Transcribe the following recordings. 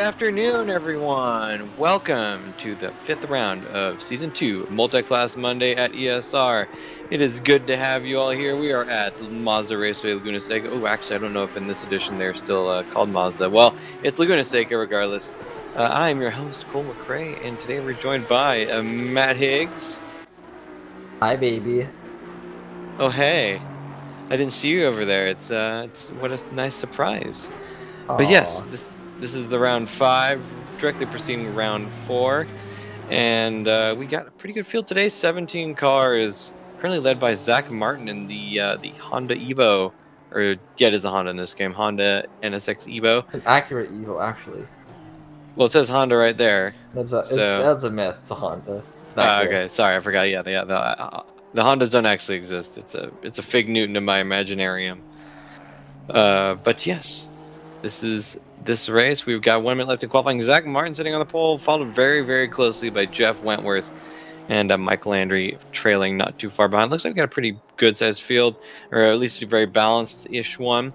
afternoon, everyone. Welcome to the 5th round of Season 2 Multiclass Monday at ESR. It is good to have you all here. We are at Mazda Raceway, Laguna Seca. Oh, actually, I don't know if in this edition they're still called Mazda. Well, it's Laguna Seca regardless. I am your host, Cole McRae, and today we're joined by Matt Higgs. Hi, baby. Oh, hey. I didn't see you over there. It's what a nice surprise. But yes, Aw. this is the round 5, directly preceding round 4. And we got a pretty good field today. 17 cars, currently led by Zach Martin in the Honda Evo, or yeah, it is a Honda in this game, Honda NSX Evo. An accurate Evo, actually. Well, it says Honda right there. So, That's a myth. It's a Honda. It's an actual. okay, sorry, I forgot. Yeah, the Hondas don't actually exist. It's a fig Newton in my imaginarium. But yes, this race. We've got 1 minute left in qualifying. Zach Martin sitting on the pole, followed very, very closely by Jeff Wentworth and Mike Landry trailing not too far behind. Looks like we got a pretty good sized field, or at least a very balanced-ish one.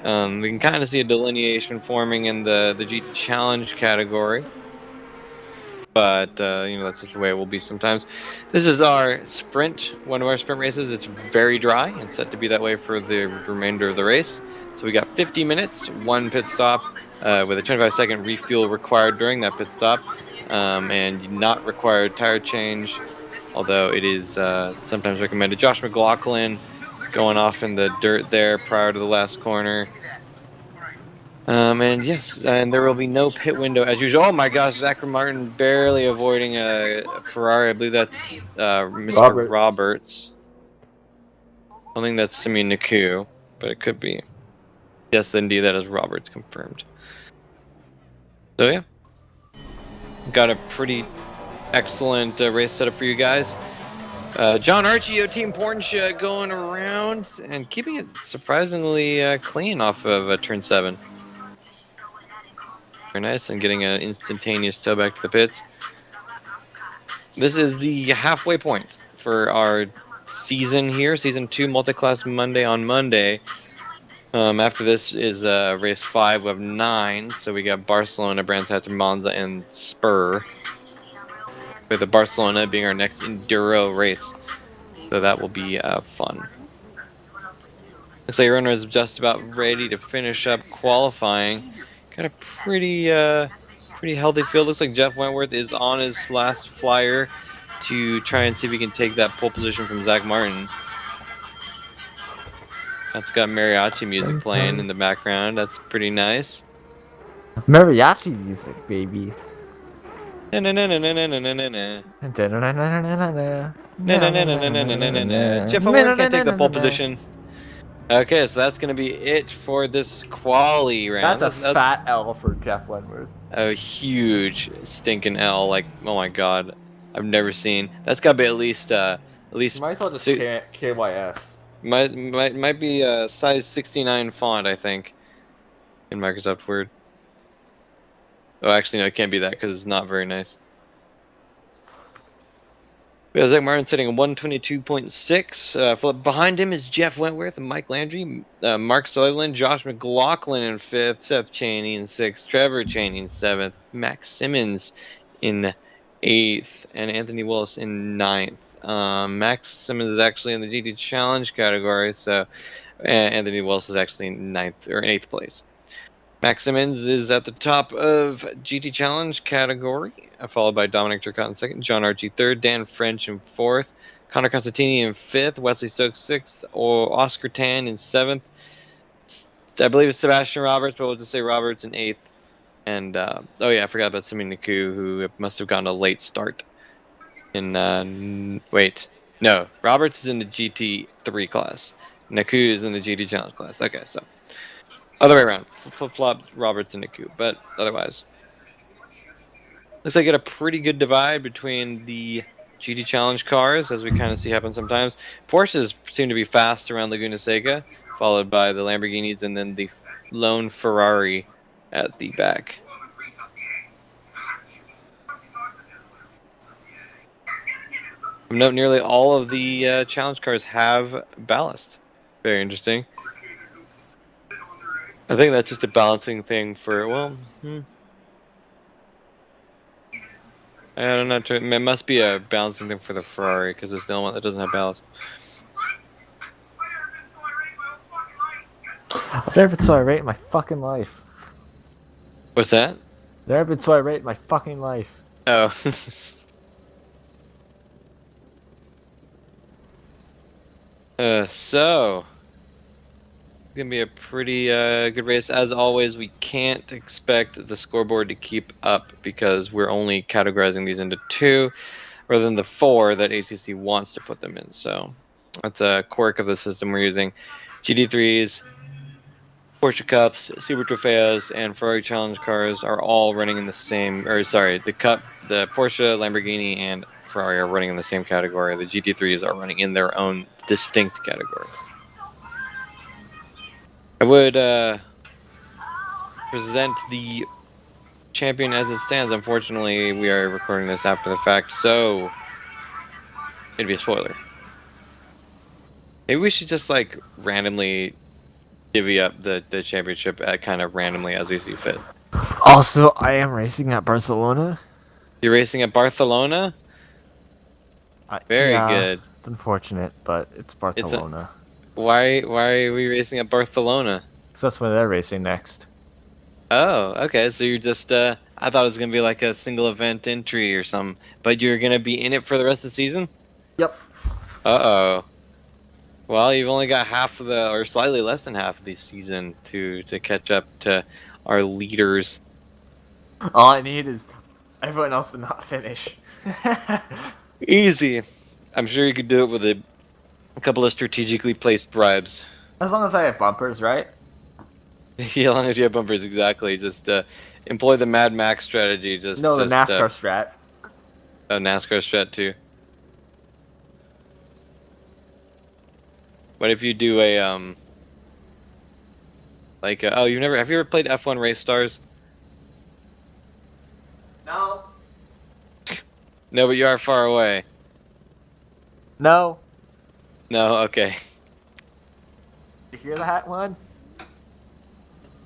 We can kind of see a delineation forming in the GT Challenge category, but that's just the way it will be sometimes. This is our sprint, one of our sprint races. It's very dry and set to be that way for the remainder of the race. So we got 50 minutes, 1 pit stop, with a 25-second refuel required during that pit stop, and not required tire change, although it is sometimes recommended. Josh McLaughlin going off in the dirt there prior to the last corner. And yes, and there will be no pit window as usual. Oh my gosh, Zach Martin barely avoiding a Ferrari. I believe that's Mr. Roberts. Roberts. I think that's Simi Naku, but it could be. Yes, indeed, that is Roberts confirmed. So yeah, got a pretty excellent race setup for you guys. John Archie, Team Porsche, going around and keeping it surprisingly clean off of turn 7. Very nice, and getting an instantaneous tow back to the pits. This is the halfway point for our season here, Season 2 Multiclass Monday on Monday. After this is race 5 of 9, so we got Barcelona, Brands Hatch, Monza, and Spur. With the Barcelona being our next Enduro race. So that will be fun. Looks like runner is just about ready to finish up qualifying. Got a pretty healthy field. Looks like Jeff Wentworth is on his last flyer to try and see if he can take that pole position from Zach Martin. That's got mariachi music playing in the background. That's pretty nice. Mariachi music, baby. Na na na na na na na na na. Jeff Wentworth can't take the pole position. Okay, so that's going to be it for this quali round. That's a fat L for Jeff Wentworth. A huge stinking L. Like, oh my god, I've never seen. That's got to be at least You might as well just KYS. might be a size 69 font, I think, in Microsoft Word. Oh, actually, no, it can't be that because it's not very nice. We have Zach Martin sitting at 122.6. Behind him is Jeff Wentworth and Mike Landry, Mark Sutherland, Josh McLaughlin in 5th, Seth Chaney in 6th, Trevor Chaney in 7th, Max Simmons in 8th, and Anthony Willis in 9th. Max Simmons is actually in the GT Challenge category, so Anthony Willis is actually in 9th or 8th place. Max Simmons is at the top of GT Challenge category, followed by Dominic Turcotte in 2nd, John Archie 3rd, Dan French in 4th, Connor Constantini in 5th, Wesley Stokes 6th, or Oscar Tan in 7th. I believe it's Sebastian Roberts, but we'll just say Roberts in 8th. And, oh yeah, I forgot about Simi Naku, who must have gotten a late start. Wait. No, Roberts is in the GT3 class. Naku is in the GT Challenge class. Okay, so. Other way around. Flip-flop Roberts and Naku, but otherwise. Looks like you get a pretty good divide between the GT Challenge cars, as we kind of see happen sometimes. Porsches seem to be fast around Laguna Seca, followed by the Lamborghinis and then the lone Ferrari at the back. Note nearly all of the challenge cars have ballast. Very interesting. I think that's just a balancing thing for, well, I don't know. It must be a balancing thing for the Ferrari because it's the only one that doesn't have ballast. I've never been so irate in my fucking life. What's that? Never been so irate in my fucking life. Oh. So it's gonna be a pretty good race. As always, we can't expect the scoreboard to keep up because we're only categorizing these into 2 rather than the 4 that ACC wants to put them in. So that's a quirk of the system we're using. GT3s, Porsche Cups, Super Trofeos, and Ferrari Challenge cars are all running in the same, or sorry, the Cup, the Porsche, Lamborghini, and Ferrari are running in the same category. The GT3s are running in their own distinct categories. I would present the champion as it stands. Unfortunately, we are recording this after the fact, so it'd be a spoiler. Maybe we should just like randomly divvy up the championship at kind of randomly as we see fit. Also, I am racing at Barcelona. You're racing at Barcelona? Very good. It's unfortunate, but it's Barcelona. Why are we racing at Barcelona? So that's where they're racing next. Oh, okay. So you're just I thought it was gonna be like a single event entry or something, but you're gonna be in it for the rest of the season? Yep. Uh-oh. Well, you've only got half of the, or slightly less than half of the season to catch up to our leaders. All I need is everyone else to not finish. Easy. I'm sure you could do it with a couple of strategically placed bribes. As long as I have bumpers, right? As long as you have bumpers, exactly. Just employ the Mad Max strategy. The NASCAR strat. A NASCAR strat too. What if you do a like oh, have you ever played F1 Race Stars? No. No, but you are far away. No. No, okay. Did you hear that one?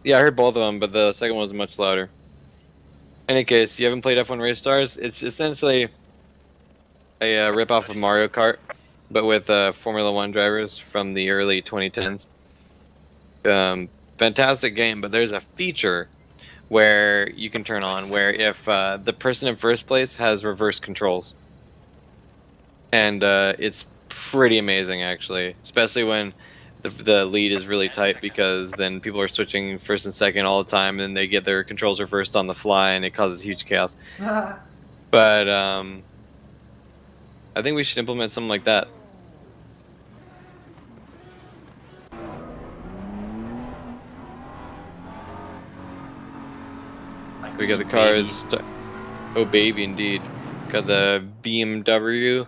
Yeah, I heard both of them, but the second one was much louder. In any case, you haven't played F1 Race Stars? It's essentially a rip-off of Mario Kart, but with Formula 1 drivers from the early 2010s. Fantastic game, but there's a feature where you can turn on where if the person in first place has reverse controls. And it's pretty amazing, actually, especially when the lead is really tight, because then people are switching first and second all the time, and they get their controls reversed on the fly, and it causes huge chaos. But I think we should implement something like that. We got the cars. Oh, baby, indeed. Got the BMW.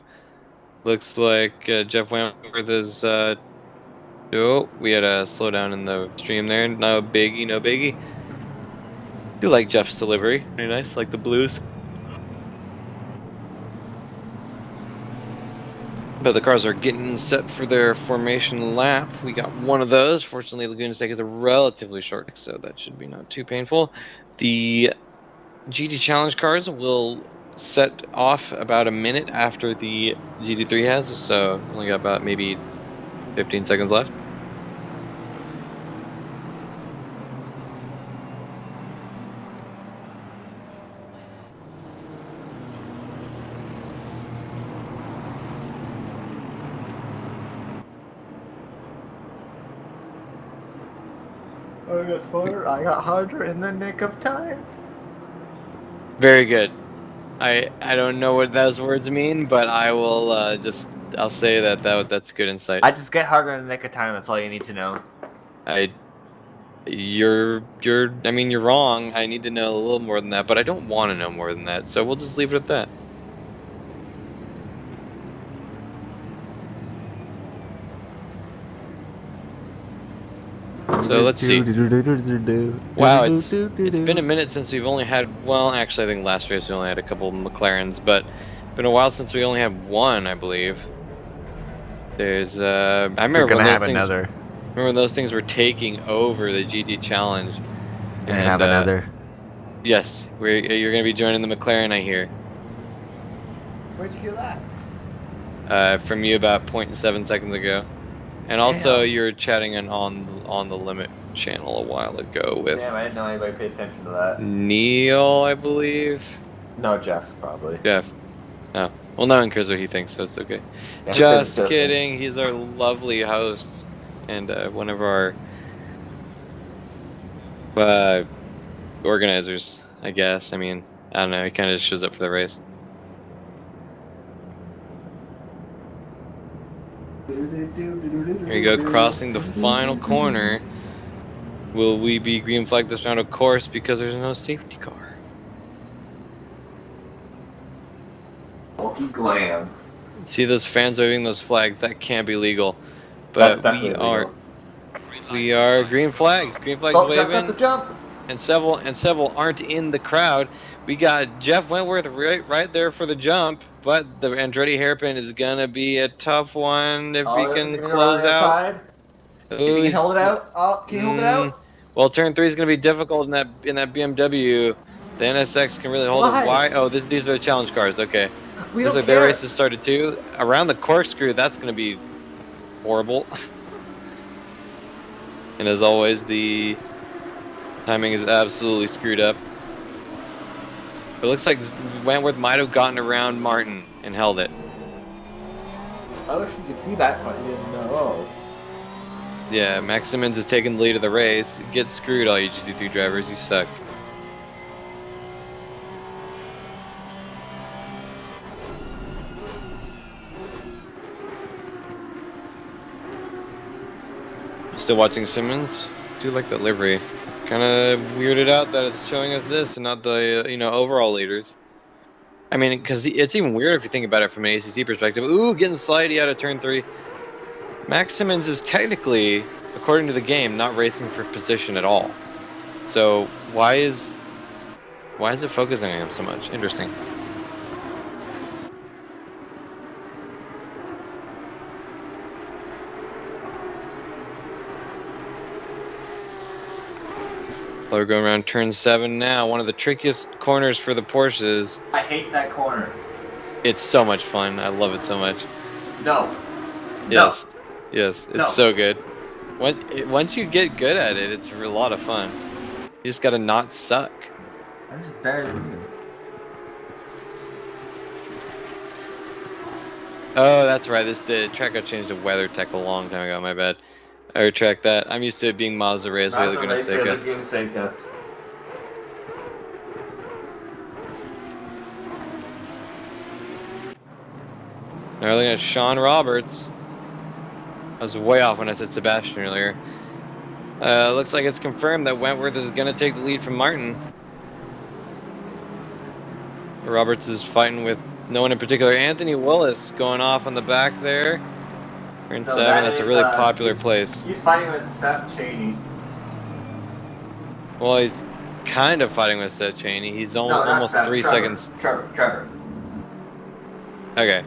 Looks like Jeff Wentworth is. Oh, we had a slowdown in the stream there. No biggie, no biggie. Do like Jeff's delivery. Very nice, like the blues. But the cars are getting set for their formation lap. We got one of those. Fortunately, Laguna Seca is a relatively short, so that should be not too painful. The GT Challenge cars will set off about a minute after the GT3 has, so only got about maybe 15 seconds left. I got smarter, I got harder in the nick of time. Very good. I don't know what those words mean, but I will I'll say that's good insight. I just get harder in the nick of time. That's all you need to know. You're wrong. I need to know a little more than that, but I don't want to know more than that. So we'll just leave it at that. So let's see. Wow, it's been a minute since we've only had, well, actually I think last race we only had a couple of McLarens, but it's been a while since we only had one, I believe. There's I remember when those things were taking over the GT Challenge. And have another. Yes, you're gonna be joining the McLaren, I hear. Where'd you hear that? From you about 0.7 seconds ago. And also, Damn. you were chatting on the limit channel a while ago with Damn, I didn't know anybody paid attention to that. Neil, I believe. No, Jeff, probably. Jeff. Oh, well, no one cares what he thinks, so it's okay. Yeah, who cares what Just Jeff thinks? kidding. He's our lovely host and one of our uh, organizers, I guess. I mean, I don't know. He kind of just shows up for the race. Here you go, crossing the final corner. Will we be green flagged this round? Of course, because there's no safety car. Multi-glam. See those fans waving those flags? That can't be legal. That's But definitely legal. we are green flags. Green flags Oh, Jeff got the waving. jump. And several aren't in the crowd. We got Jeff Wentworth right there for the jump, but the Andretti hairpin is gonna be a tough one if he Oh, is he can gonna go around close the other out. side? If Oh, he can he's hold it out? Oh, can you hold it out? well, turn 3 is gonna be difficult in that BMW. The NSX can really hold it. Why? Why? Oh, these are the challenge cars. Okay, We looks don't like their race care. has started too. Around the corkscrew, that's gonna be horrible. And as always, the timing is absolutely screwed up. It looks like Wentworth might have gotten around Martin and held it. I wish we could see that, but you didn't know. Yeah, Max Simmons is taking the lead of the race. Get screwed, all you GT3 drivers. You suck. Still watching Simmons. Do like that livery. Kind of weirded out that it's showing us this and not the overall leaders. I mean, because it's even weird if you think about it from an ACC perspective. Ooh, getting slidey out of turn 3. Max Simmons is technically, according to the game, not racing for position at all. So why is it focusing on him so much? Interesting. So we're going around turn 7 now. One of the trickiest corners for the Porsches. I hate that corner. It's so much fun. I love it so much. No. Yes. No. Yes. It's No. so good. Once you get good at it, it's a lot of fun. You just gotta not suck. I'm just better than you. Oh, that's right. The track got changed to WeatherTech a long time ago. My bad. I retract that. I'm used to it being Mazda Raceway, That's the Laguna race for Seca. Laguna Seca. Now we're looking at Sean Roberts. I was way off when I said Sebastian earlier. Looks like it's confirmed that Wentworth is going to take the lead from Martin. Roberts is fighting with no one in particular. Anthony Willis going off on the back there. Turn No, 7, that's a really popular place. He's fighting with Seth Cheney. Well, he's kind of fighting with Seth Cheney. He's No, not almost Seth. 3 Trevor. seconds. Trevor. Okay.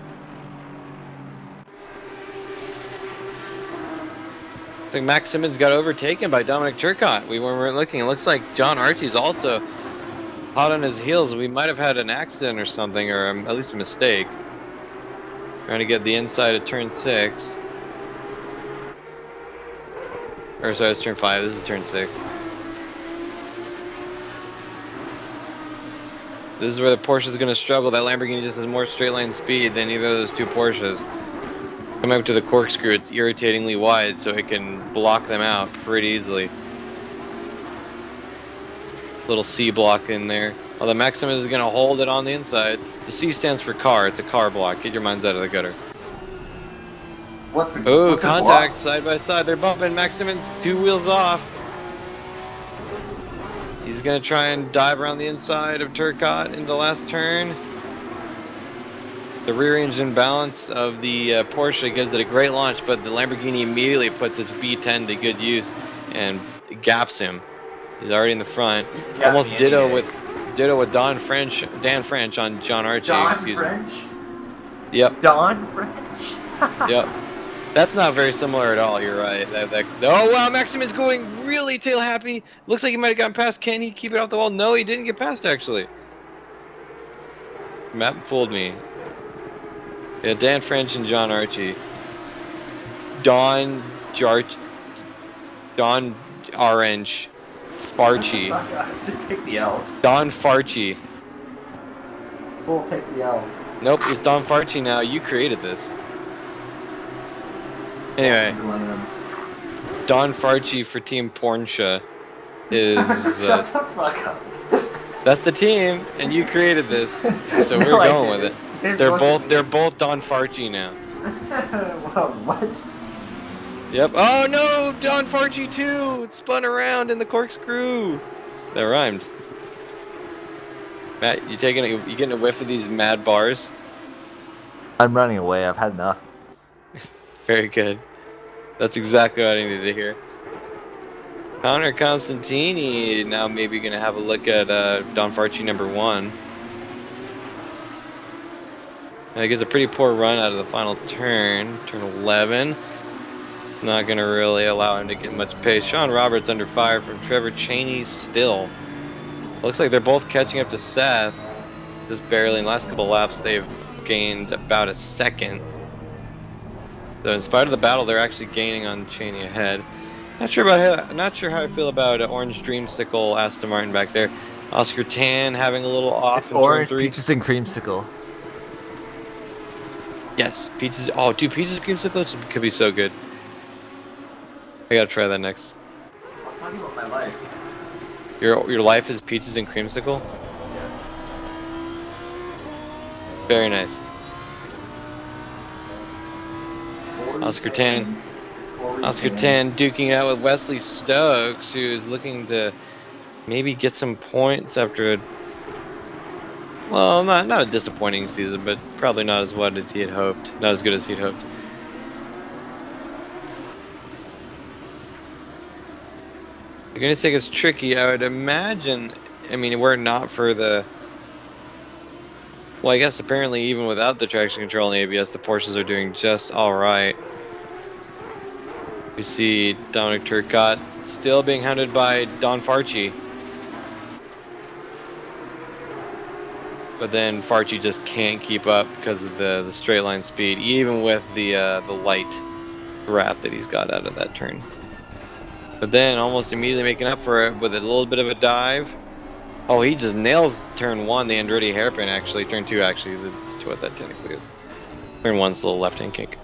Looks like Max Simmons got overtaken by Dominic Turcotte. We weren't looking. It looks like John Archie's also hot on his heels. We might have had an accident or something, or at least a mistake. Trying to get the inside of turn 6. Or sorry, it's turn 5. This is turn 6. This is where the Porsche is going to struggle. That Lamborghini just has more straight line speed than either of those two Porsches. Coming up to the corkscrew, it's irritatingly wide, so it can block them out pretty easily. Little C block in there. Although Maxim is going to hold it on the inside. The C stands for car. It's a car block. Get your minds out of the gutter. Oh, contact side by side. They're bumping. Maximin 2 wheels off. He's going to try and dive around the inside of Turcotte in the last turn. The rear engine balance of the Porsche gives it a great launch, but the Lamborghini immediately puts its V10 to good use and gaps him. He's already in the front. Almost ditto with Dan French on John Archie. Excuse me. Yep. Don French? Yep. That's not very similar at all. You're right. Oh wow, Maximin's going really tail happy. Looks like he might have gotten past. Can he keep it off the wall? No, he didn't get past actually. Map fooled me. Yeah, Dan French and John Archie. Don Orange. Farchie. Just take the L. Don Farchie. We'll take the L. Nope, it's Don Farchie now. You created this. Anyway, Don Farchie for Team Porsche is. Shut the fuck up. That's the team, and you created this, so we're going with it. They're both Don Farchie now. What? Yep. Oh no, Don Farchie too. It spun around in the corkscrew. That rhymed. Matt, you getting a whiff of these mad bars? I'm running away. I've had enough. Very good. That's exactly what I needed to hear. Connor Constantini now maybe gonna have a look at Don Farchie #1. And he gets a pretty poor run out of the final turn 11. Not gonna really allow him to get much pace. Sean Roberts under fire from Trevor Cheney still. Looks like they're both catching up to Seth. Just barely. In the last couple laps, they've gained about a second. So in spite of the battle, they're actually gaining on Cheney ahead. Not sure how I feel about Orange Dreamsicle Aston Martin back there. Oscar Tan having a little off It's in orange, turn 3. peaches, and creamsicle. Yes, pizzas. Oh, dude, pizzas and creamsicles could be so good. I gotta try that next. I was talking about my life. Your life is peaches and creamsicle? Yes. Very nice. Oscar Tan. Oscar Tan duking out with Wesley Stokes, who's looking to maybe get some points after a, well, not a disappointing season, but probably not as good as he had hoped. Not as good as he'd hoped. Laguna Seca is tricky. I would imagine. I mean, were it not for the. Well, I guess apparently even without the traction control and ABS, the Porsches are doing just all right. We see Dominic Turcotte still being hounded by Don Farchie. But then Farchie just can't keep up because of the straight line speed, even with the light wrap that he's got out of that turn. But then almost immediately making up for it with a little bit of a dive. Oh, he just nails turn 1, the Andretti hairpin actually. Turn 2 actually, that's what that technically is. Turn 1's a little left-hand kink.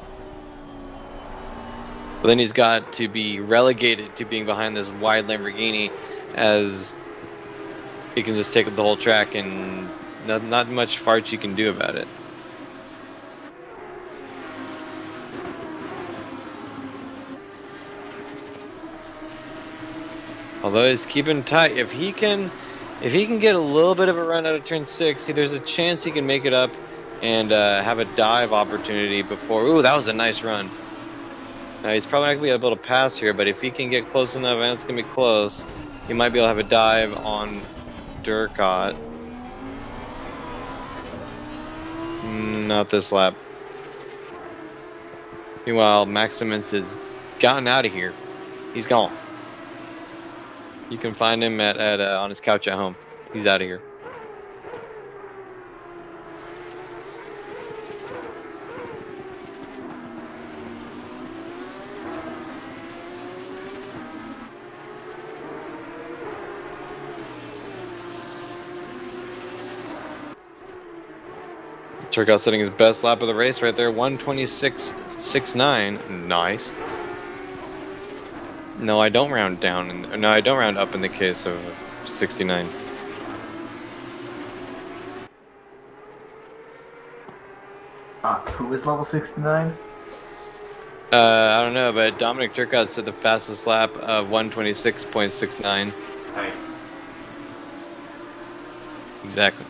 But then he's got to be relegated to being behind this wide Lamborghini, as he can just take up the whole track and not much Farchie can do about it. Although he's keeping tight, if he can get a little bit of a run out of turn 6, see, there's a chance he can make it up and have a dive opportunity before. Ooh, that was a nice run. Now he's probably not gonna be able to pass here, but if he can get close enough, and it's gonna be close, he might be able to have a dive on Turcotte. Not this lap. Meanwhile, Maximus has gotten out of here. He's gone. You can find him at on his couch at home. He's out of here. Turcotte setting his best lap of the race right there, 1:26.69. Nice. No, I don't round down. No, I don't round up in the case of 69. Who is level 69? I don't know, but Dominic Turcotte said the fastest lap of 1:26.69. Nice. Exactly.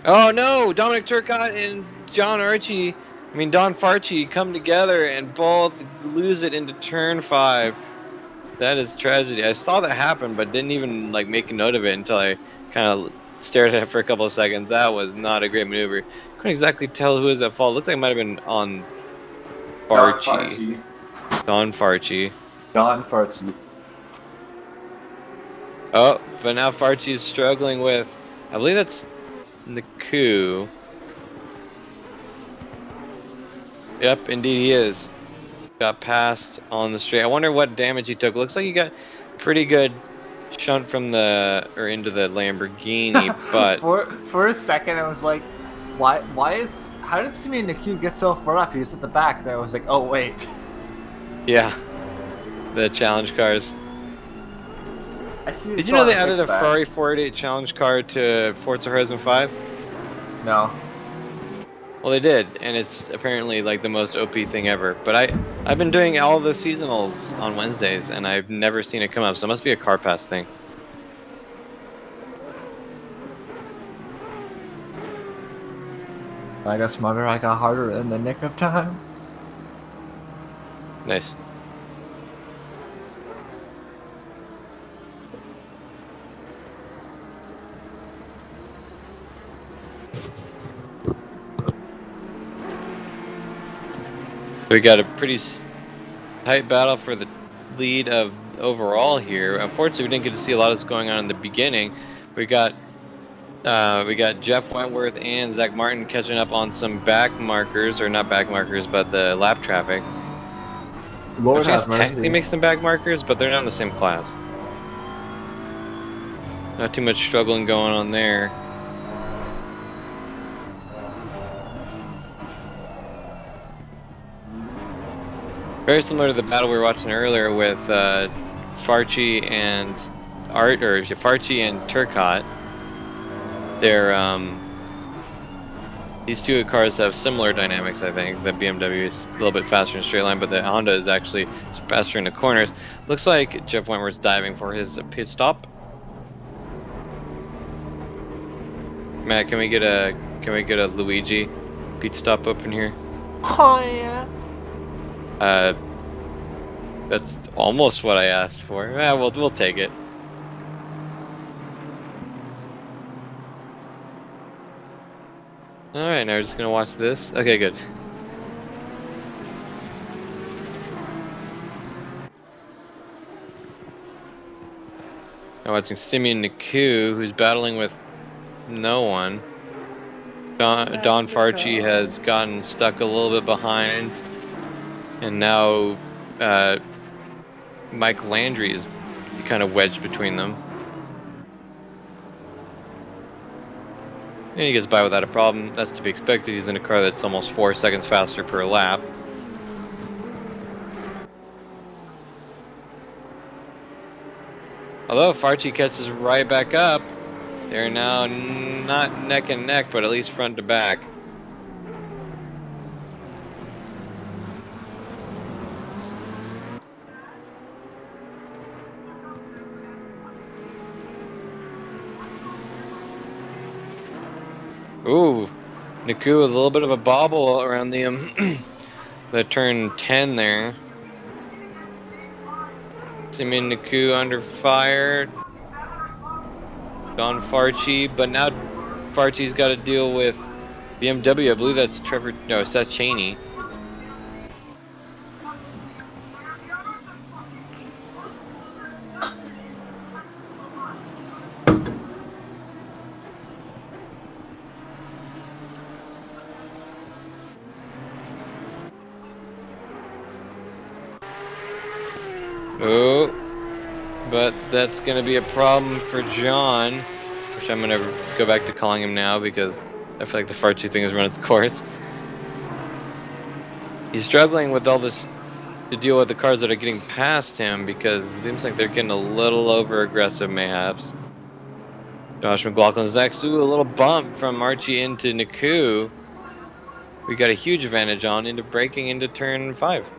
Oh no! Dominic Turcotte and Don Farchie come together and both lose it into turn 5. That is tragedy. I saw that happen, but didn't even like make a note of it until I kind of stared at it for a couple of seconds. That was not a great maneuver. Couldn't exactly tell who was at fault. Looks like it might have been on Farchie. Don Farchie. Don Farchie. Oh, but now Farchi's struggling with, I believe that's Naku. Yep, indeed he is. Got passed on the straight. I wonder what damage he took. Looks like he got pretty good shunt from the, or into the Lamborghini, but for a second, I was like, how did Simeon Naku get so far up? He was at the back there. I was like, oh, wait. yeah, the challenge cars. I see. Did you know they added fix a that. Ferrari 488 challenge car to Forza Horizon 5? No. Well, they did, and it's apparently like the most OP thing ever. But I've been doing all the seasonals on Wednesdays, and I've never seen it come up. So it must be a car pass thing. I got smarter. I got harder in the nick of time. Nice. We got a pretty tight battle for the lead of overall here. Unfortunately, we didn't get to see a lot of this going on in the beginning. We got Jeff Wentworth and Zach Martin catching up on some back markers, or not back markers, but the lap traffic. Lord Which I guess have mercy. technically makes them back markers, but they're not in the same class. Not too much struggling going on there. Very similar to the battle we were watching earlier with Farchi and Farchi and Turcotte. They're these two cars have similar dynamics, I think. The BMW is a little bit faster in straight line, but the Honda is actually faster in the corners. Looks like Jeff Wentworth's diving for his pit stop. Matt, can we get a Luigi pit stop up in here? Oh yeah. That's almost what I asked for. We'll take it. All right, now we're just gonna watch this. Okay, good. Now watching Simeon Naku, who's battling with no one. Don Farchi has gotten stuck a little bit behind, and now Mike Landry is kind of wedged between them. And he gets by without a problem. That's to be expected. He's in a car that's almost 4 seconds faster per lap. Although Farchi catches right back up, they're now not neck and neck, but at least front to back. Ooh, Naku with a little bit of a bobble around the turn 10 there. Simeon Naku under fire. Don Farchi, but now Farchi's got to deal with BMW. I believe that's Seth Cheney. Oh, but that's going to be a problem for John, which I'm going to go back to calling him now because I feel like the Farchi thing has run its course. He's struggling with all this to deal with the cars that are getting past him because it seems like they're getting a little over aggressive mayhaps. Josh McLaughlin's next. Ooh, a little bump from Archie into Naku. We got a huge advantage on into braking into turn 5.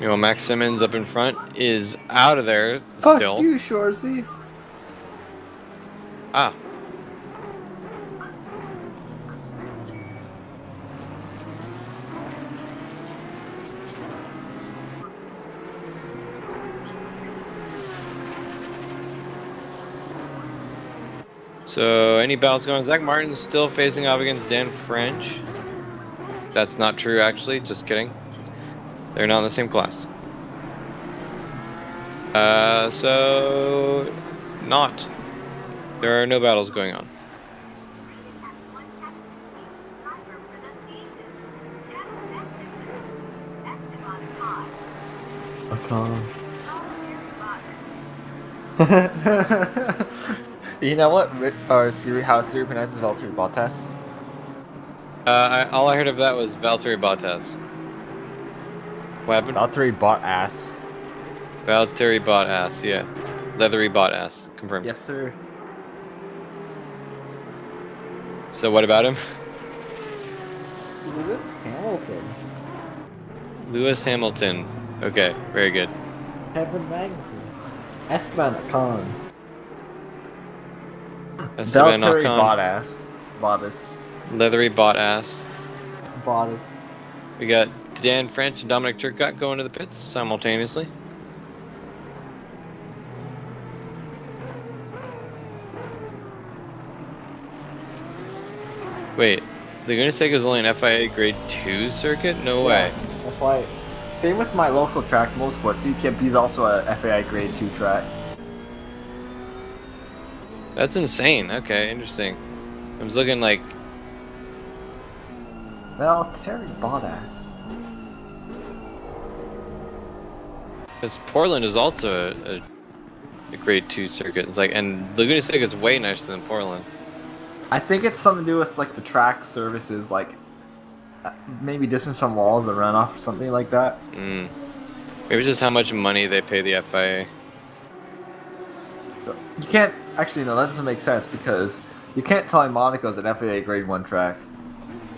You know, Max Simmons up in front is out of there Fuck still. you, Shorzy. Ah. So, any battles going on? Zach Martin's still facing off against Dan French. That's not true, actually. Just kidding. They're not in the same class. So not. There are no battles going on. You know what? How Siri pronounces Valtteri Bottas? All I heard of that was Valtteri Bottas. What happened? Valtteri Bottas. Valtteri Bottas, yeah. Leathery Bottas, confirmed. Yes, sir. So what about him? Lewis Hamilton. Lewis Hamilton. Okay, very good. Kevin Magnussen. Esteban Ocon. Esteban Valtteri Ocon. Bottas. Leathery Bottas. Bottas. We got Dan French and Dominic Turcotte going to the pits simultaneously. Wait, Laguna Seca is only an FIA Grade 2 circuit? No way. That's why. Same with my local track, Motorsport. CTMP is also a FAI Grade 2 track. That's insane. Okay, interesting. I was looking like... Valtteri Bottas. Because Portland is also a Grade 2 circuit. It's like, and Laguna Seca is way nicer than Portland. I think it's something to do with like the track services, like maybe distance from walls or runoff or something like that. Maybe it's just how much money they pay the FIA. You can't actually no, that doesn't make sense because you can't tell Monaco's an FAA Grade 1 track.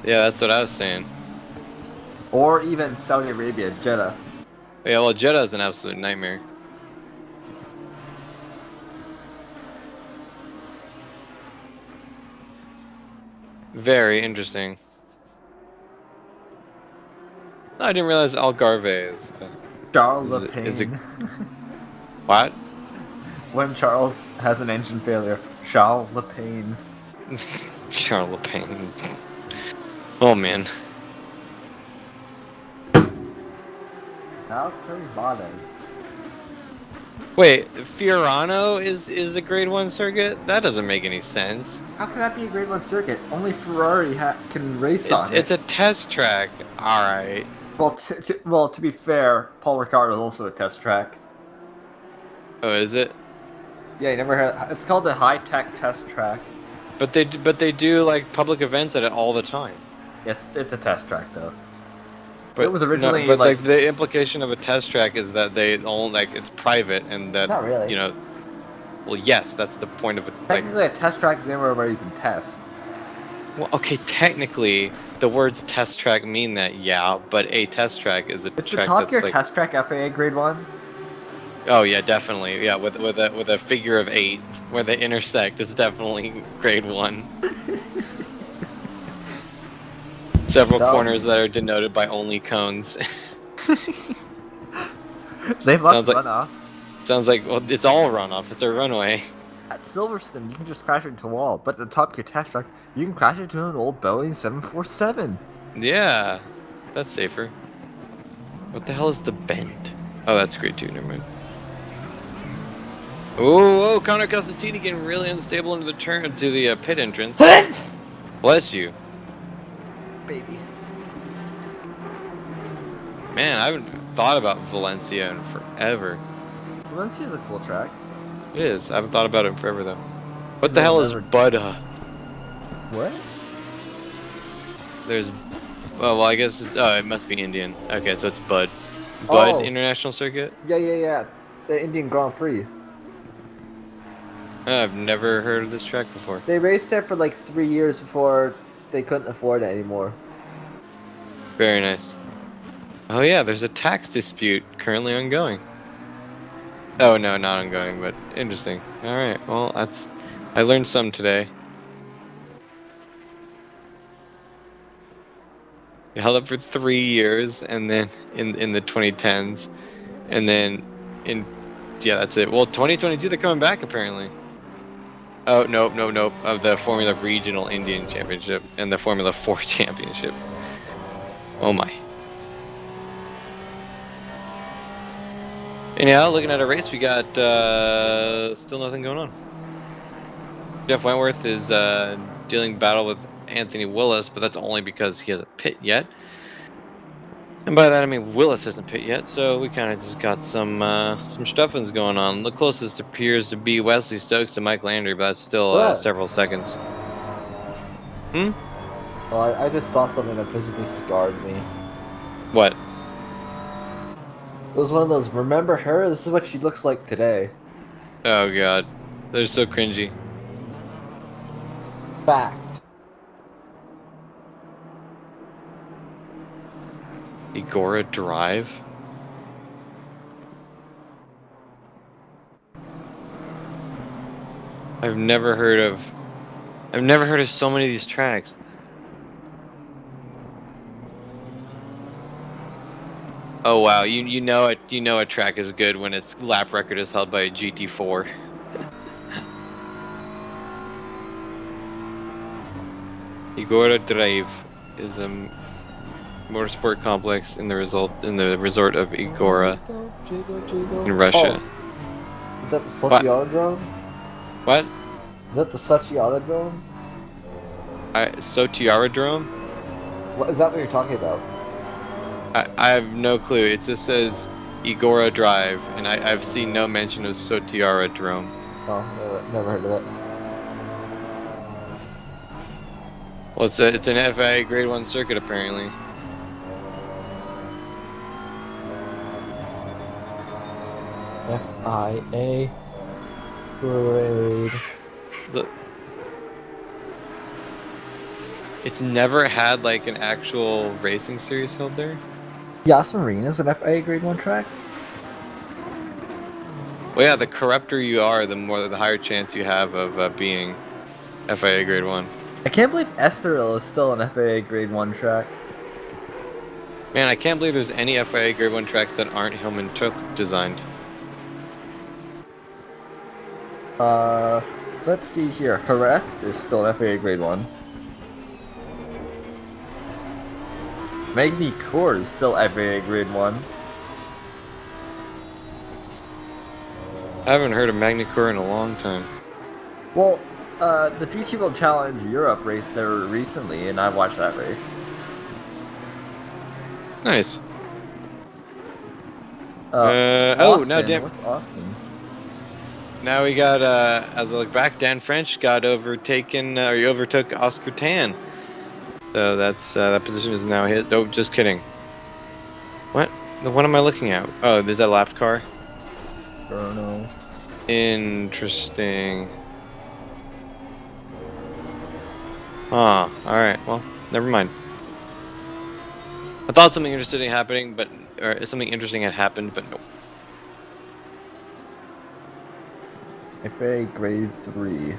Yeah, that's what I was saying. Or even Saudi Arabia, Jeddah. Yeah, well, Jeddah is an absolute nightmare. Very interesting. I didn't realize Algarve is... Charles is a... Lepine. What? When Charles has an engine failure, Charles Lepine. Charles Lepine. Oh man. Valtteri Bottas. Wait, Fiorano is a Grade 1 circuit? That doesn't make any sense. How can that be a Grade 1 circuit? Only Ferrari can race on it. It's a test track. Alright. Well, to be fair, Paul Ricard is also a test track. Oh, is it? Yeah, you never heard. It's called the High Tech Test Track. But they do like public events at it all the time. It's a test track though. But it was originally no, but like the implication of a test track is that they own like it's private and that not really. You know. Well, yes, that's the point of it. Technically, a test track is anywhere where you can test. Well, okay, technically, the words test track mean that, yeah, but a test track is a track that's like... Is the Top Gear test track FAA Grade 1? Oh yeah, definitely. Yeah, with a figure of 8 where they intersect is definitely Grade 1. Several corners that are denoted by only cones. They've lost runoff. Sounds like, well, it's all runoff. It's a runway. At Silverstone, you can just crash into a wall, but at the Top Gear test track, you can crash into an old Boeing 747. Yeah, that's safer. What the hell is the bend? Oh, that's Grade 2, never mind. Oh, Connor Costantini getting really unstable into the turn to the pit entrance. Bless you. Baby. Man, I haven't thought about Valencia in forever. Valencia's a cool track. It is. I haven't thought about it in forever though. What the hell is Buddha? What? There's... Oh, well, I guess it must be Indian. Okay, so it's Bud. Bud International Circuit? Yeah. The Indian Grand Prix. I've never heard of this track before. They raced there for like 3 years before they couldn't afford it anymore. Very nice. Oh yeah, there's a tax dispute currently ongoing. Oh no, not ongoing, but interesting. Alright, well, I learned some today. It held up for 3 years, and then in the 2010s, and then yeah, that's it. Well, 2022 they're coming back apparently. Oh, nope, nope, nope. Of the Formula Regional Indian Championship and the Formula 4 Championship. Oh my. Anyhow, looking at a race, we got still nothing going on. Jeff Wentworth is dealing battle with Anthony Willis, but that's only because he hasn't pit yet. And by that I mean Willis hasn't pit yet, so we kind of just got some stuffings going on. The closest appears to be Wesley Stokes to Mike Landry, but that's still What? several seconds. Hmm? Well, I just saw something that physically scarred me. What? It was one of those, remember her? This is what she looks like today. Oh god. They're so cringy. Fact. Igora Drive? I've never heard of so many of these tracks. Oh wow, you know it, you know a track is good when its lap record is held by a GT4. Igora Drive is a motorsport complex in the resort of Igora in Russia. Oh, is that the What? Sochi Autodrome? What? Is that the Sochi Autodrome? Sotiaradrome? What is that what you're talking about? I have no clue. It just says Igora Drive, and I've seen no mention of Sotiaradrome. Oh, never heard of it. Well, it's an FIA Grade 1 circuit apparently. FIA grade. It's never had like an actual racing series held there. Yas Marine is an FIA grade 1 track? Well, yeah, the corrupter you are, the higher chance you have of being FIA Grade 1. I can't believe Estoril is still an FIA grade 1 track. Man, I can't believe there's any FIA Grade 1 tracks that aren't Hillman Took designed. Let's see here. Jerez is still an FIA grade 1. Magny-Cours is still FIA grade 1. I haven't heard of Magny-Cours in a long time. Well, the GT World Challenge Europe race there recently, and I watched that race. Nice. Austin, now damn. what's Austin? Now we got as I look back, Dan French got overtaken, or he overtook Oscar Tan. So that's that position is now hit. Oh, just kidding. What? What am I looking at? Oh, there's that lapped car. I don't know. Interesting. Ah, alright, well, never mind. I thought something interesting happening, or something interesting had happened, but nope. FIA grade 3.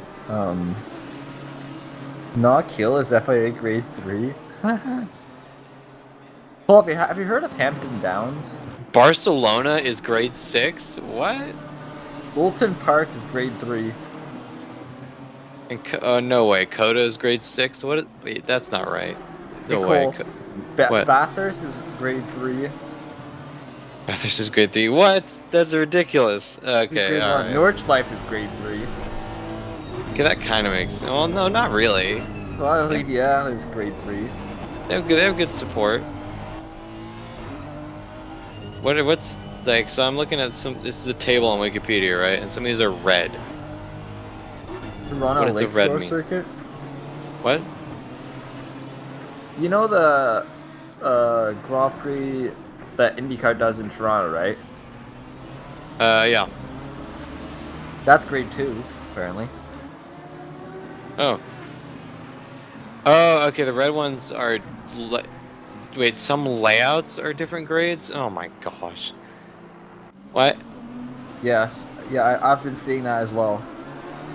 Knock Hill is FIA grade 3? Well, have you heard of Hampton Downs? Barcelona is grade 6? What? Woolton Park is grade 3. And no way, Coda is grade 6? What? Wait, that's not right. No way. Nicole, What? Bathurst is grade 3. This is grade 3. What? That's ridiculous. Okay, Grade 1. alright. Nordschleife is grade 3. Okay, that kind of makes sense. Well, no, not really. Well, yeah, is grade 3. They have good support. What's like? So I'm looking at some. This is a table on Wikipedia, right? And some of these are red. Toronto What does the red Lakeshore mean? Circuit. What? You know the Grand Prix that IndyCar does in Toronto, right? Yeah. That's grade 2, apparently. Oh. Oh, okay. The red ones are. Wait, some layouts are different grades. Oh my gosh. What? Yes. Yeah, I've been seeing that as well.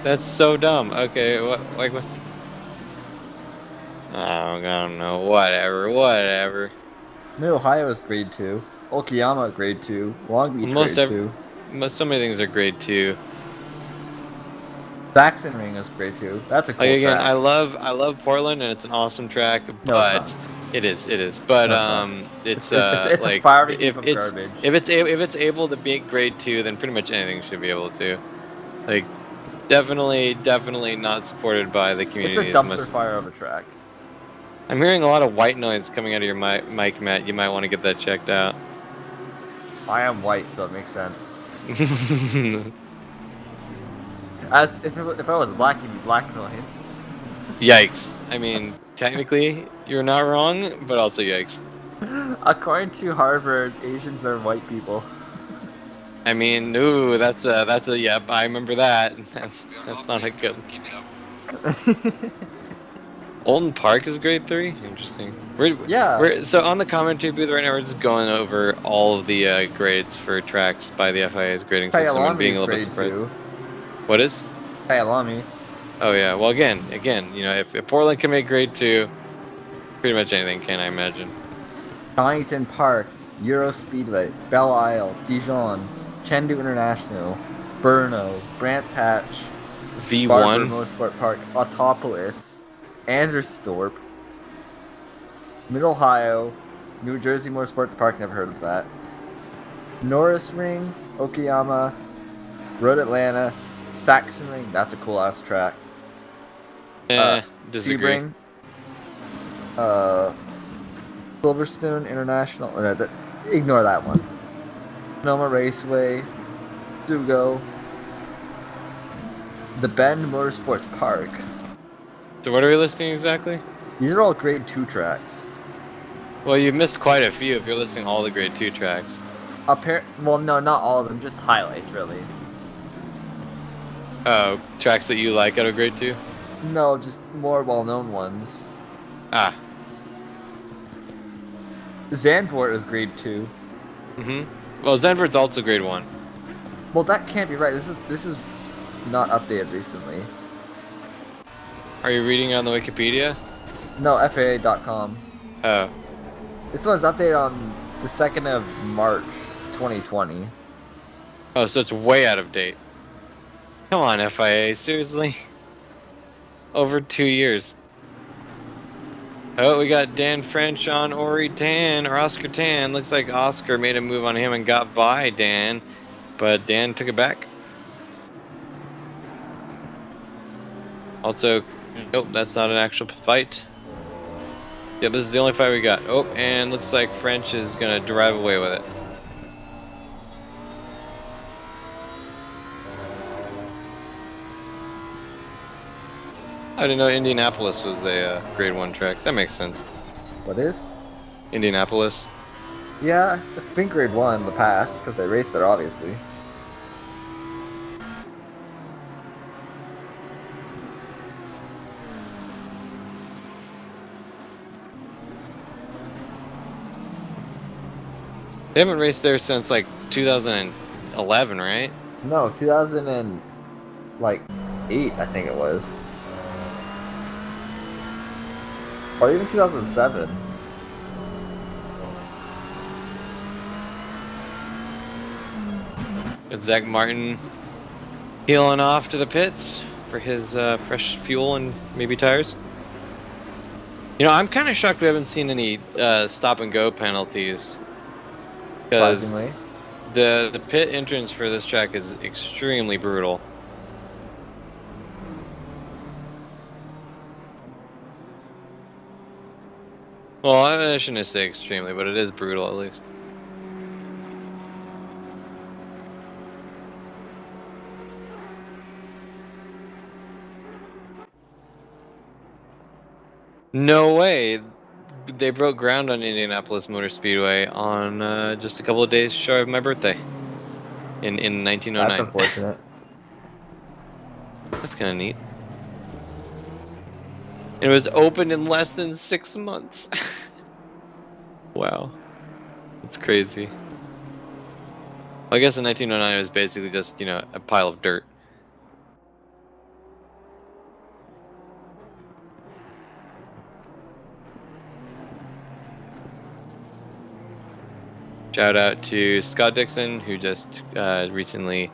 That's so dumb. Okay, what? Like what's? Oh, I don't know. Whatever. Mid Ohio is grade 2. Okayama grade 2. Long Beach Most grade 2. so many things are grade 2. Sachsenring is great too. That's a Like cool again, track. I love Portland and it's an awesome track, No, it's not. but it is. But No, it's not. it's It's a like fiery heap if of it's garbage. if it's able to be grade 2, then pretty much anything should be able to. Like definitely not supported by the It's a community as much. dumpster fire of a track. I'm hearing a lot of white noise coming out of your mic, Matt. You might want to get that checked out. I am white, so it makes sense. As if I was black, you'd be black, no hints. Yikes. I mean, technically, you're not wrong, but also yikes. According to Harvard, Asians are white people. I mean, ooh, that's a yep. I remember that. That's not a good. Olden Park is grade 3. Interesting. Yeah, So on the commentary booth right now. We're just going over all of the grades for tracks by the FIA's grading system and Kyalami being a is little bit grade surprised. 2. What is? Kyalami. Oh yeah. Well, again, you know, if Portland can make grade 2, pretty much anything can, I imagine. Donington Park, Euro Speedway, Belle Isle, Dijon, Chengdu International, Brno, Brands Hatch, Barber V1. Motorsport Park, Autopolis, Anderstorp, Mid Ohio, New Jersey Motorsport Park, never heard of that. Norris Ring, Okayama, Road Atlanta, Saxon Ring, that's a cool ass track. Disagree. Sebring, uh, Silverstone International, ignore that one. Sonoma Raceway, Sugo, the Bend Motorsports Park. So what are we listing exactly? These are all grade 2 tracks. Well, you missed quite a few if you're listing all the grade 2 tracks. Well, no, not all of them, just highlights, really. Oh, tracks that you like out of grade 2? No, just more well-known ones. Ah. Zandvoort is grade 2. Well, Zenford's also grade 1. Well, that can't be right. This is not updated recently. Are you reading on the Wikipedia? No, FAA.com. Oh. This one's updated on the 2nd of March, 2020. Oh, so it's way out of date. Come on, FIA, seriously? Over 2 years. Oh, we got Dan French on Ori Tan, or Oscar Tan. Looks like Oscar made a move on him and got by Dan, but Dan took it back. Also, nope, that's not an actual fight. Yeah, this is the only fight we got. Oh, and looks like French is gonna drive away with it. I didn't know Indianapolis was a grade 1 track. That makes sense. What is? Indianapolis. Yeah, it's been grade 1 in the past, because they raced there, obviously. They haven't raced there since like 2011, right? No, 2008, I think it was. Or even 2007. Got Zach Martin peeling off to the pits for his fresh fuel and maybe tires. You know, I'm kind of shocked we haven't seen any stop and go penalties, because Surprisingly. the pit entrance for this track is extremely brutal. Well, I shouldn't say extremely, but it is brutal at least. No way. They broke ground on Indianapolis Motor Speedway on just a couple of days shy of my birthday in That's 1909. unfortunate. That's kind of neat. It was opened in less than 6 months. Wow, that's crazy. Well, I guess in 1909 it was basically just, you know, a pile of dirt. Shout out to Scott Dixon, who just recently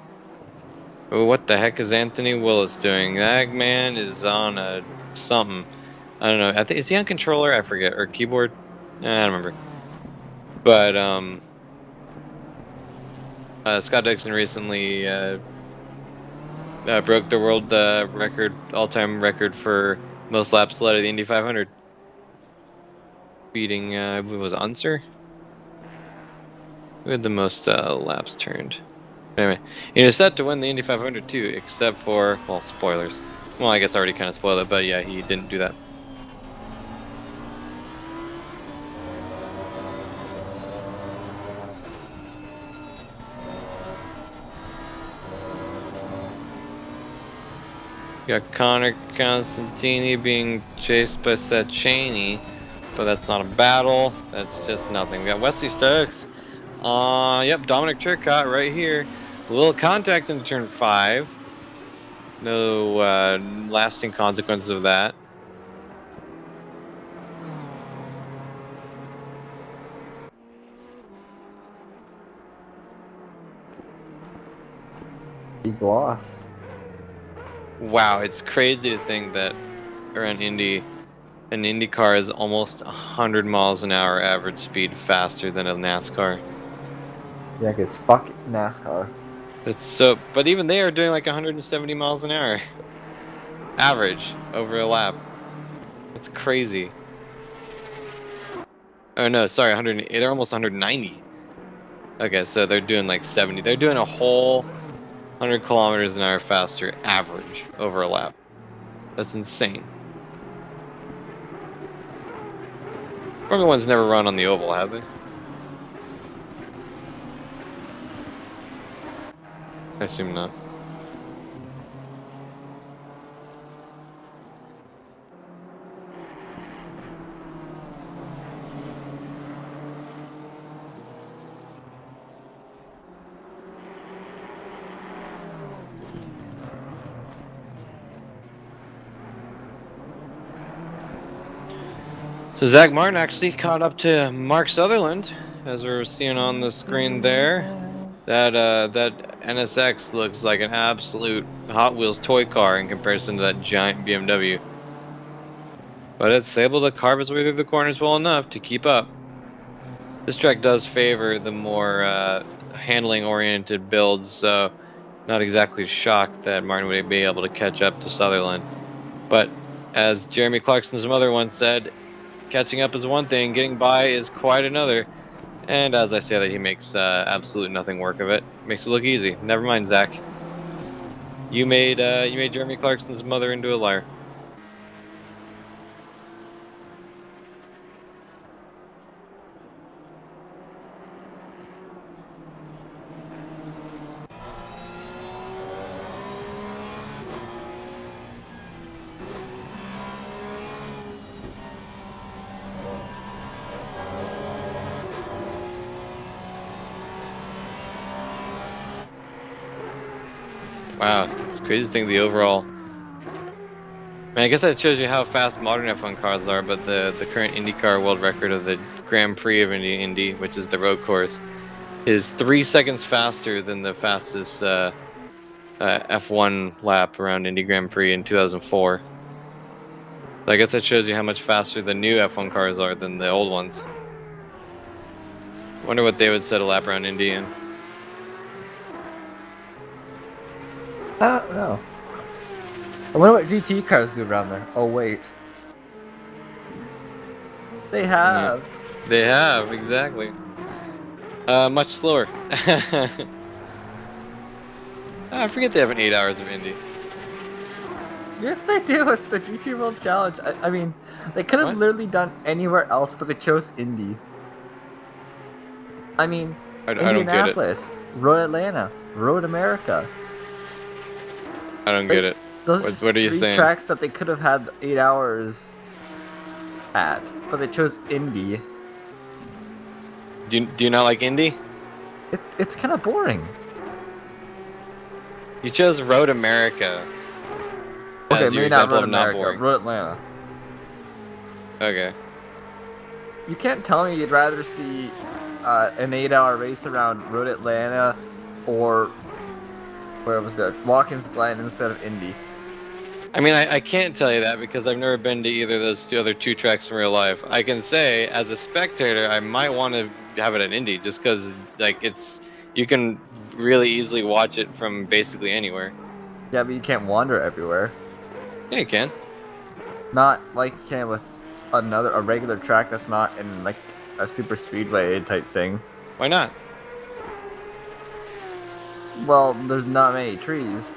Oh, what the heck is Anthony Willis doing? That man is on a something. I don't know. I think is he on controller? I forget, or keyboard. I don't remember. But Scott Dixon recently broke the world record, all-time record for most laps led of the Indy 500, beating I believe it was Unser. Who had the most laps turned? Anyway, he was set to win the Indy 500 too, except for, well, spoilers. Well, I guess I already kind of spoiled it, but yeah, he didn't do that. You got Connor Constantini being chased by Seth Chaney, but that's not a battle. That's just nothing. We got Wesley Stokes. Yep, Dominic Turcotte right here. A little contact into turn 5. No lasting consequences of that. He gloss. Wow, it's crazy to think that around Indy, an Indy car is almost 100 miles an hour average speed faster than a NASCAR. Yeah, cause fuck NASCAR. It's so, but even they are doing like 170 miles an hour average over a lap. That's crazy. Oh no, sorry, 100. They're almost 190. Okay, so they're doing like 70. They're doing a whole 100 kilometers an hour faster average over a lap. That's insane. Formula One's never run on the oval, have they? I assume not. So Zach Martin actually caught up to Mark Sutherland, as we're seeing on the screen there. That NSX looks like an absolute Hot Wheels toy car in comparison to that giant BMW. But it's able to carve its way through the corners well enough to keep up. This track does favor the more handling-oriented builds, so not exactly shocked that Martin would be able to catch up to Sutherland. But as Jeremy Clarkson's mother once said, catching up is one thing, getting by is quite another. And as I say that, he makes absolutely nothing work of it. Makes it look easy. Never mind, Zach. You made Jeremy Clarkson's mother into a liar. Wow, it's crazy to think the overall. I mean, I guess that shows you how fast modern F1 cars are. But the current IndyCar world record of the Grand Prix of Indy, which is the road course, is 3 seconds faster than the fastest F1 lap around Indy Grand Prix in 2004. So I guess that shows you how much faster the new F1 cars are than the old ones. Wonder what they would set a lap around Indy in. I don't know. I wonder what GT cars do around there. Oh wait. They Yeah, have. they have, exactly. Much slower. I forget they have an 8 hours of Indy. Yes, they do. It's the GT World Challenge. I mean, they could have What? literally done anywhere else, but they chose Indy. I mean, I don't get it. Indianapolis, Road Atlanta, Road America. I don't get Like, it. those are just What are you 3 saying? tracks that they could have had 8 hours at, but they chose Indy. Do you not like Indy? It's kind of boring. You chose Road America Okay, as your maybe not example Road of not America, boring. Road Atlanta. Okay. You can't tell me you'd rather see an 8-hour race around Road Atlanta or Where was that? Watkins Glen instead of Indy. I mean, I can't tell you that because I've never been to either of those other two tracks in real life. I can say, as a spectator, I might want to have it at Indy just because, like, you can really easily watch it from basically anywhere. Yeah, but you can't wander everywhere. Yeah, you can. Not like you can with a regular track that's not in like a super speedway type thing. Why not? Well, there's not many trees.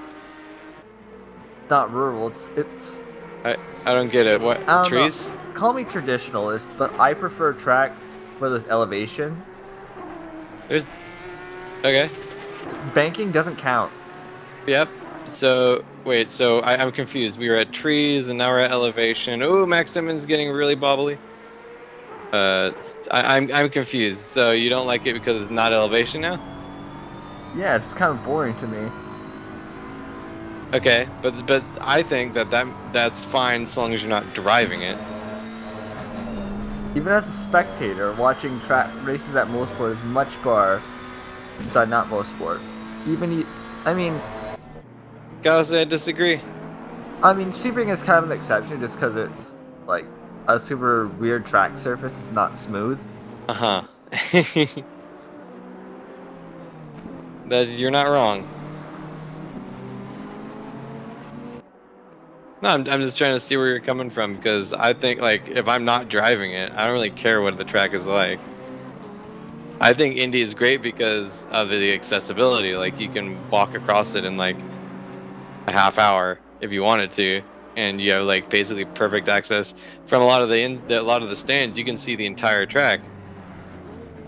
Not rural. It's I don't get it. What I don't know. trees? Call me traditionalist, but I prefer tracks where there's elevation. There's okay. Banking doesn't count. Yep. So wait. So I'm confused. We were at trees and now we're at elevation. Oh, Max Simmons getting really bobbly. I'm confused. So you don't like it because it's not elevation now? Yeah, it's kind of boring to me. Okay, but I think that's fine as long as you're not driving it. Even as a spectator, watching track races at Motorsport is much better. Sorry, not Motorsport. I mean, Gotta say I disagree. Sebring is kind of an exception just because it's like a super weird track surface. It's not smooth. Uh-huh. That you're not wrong. No, I'm just trying to see where you're coming from because I think like if I'm not driving it, I don't really care what the track is like. I think Indy is great because of the accessibility. Like you can walk across it in like a half hour if you wanted to, and you have like basically perfect access from a lot of a lot of the stands. You can see the entire track,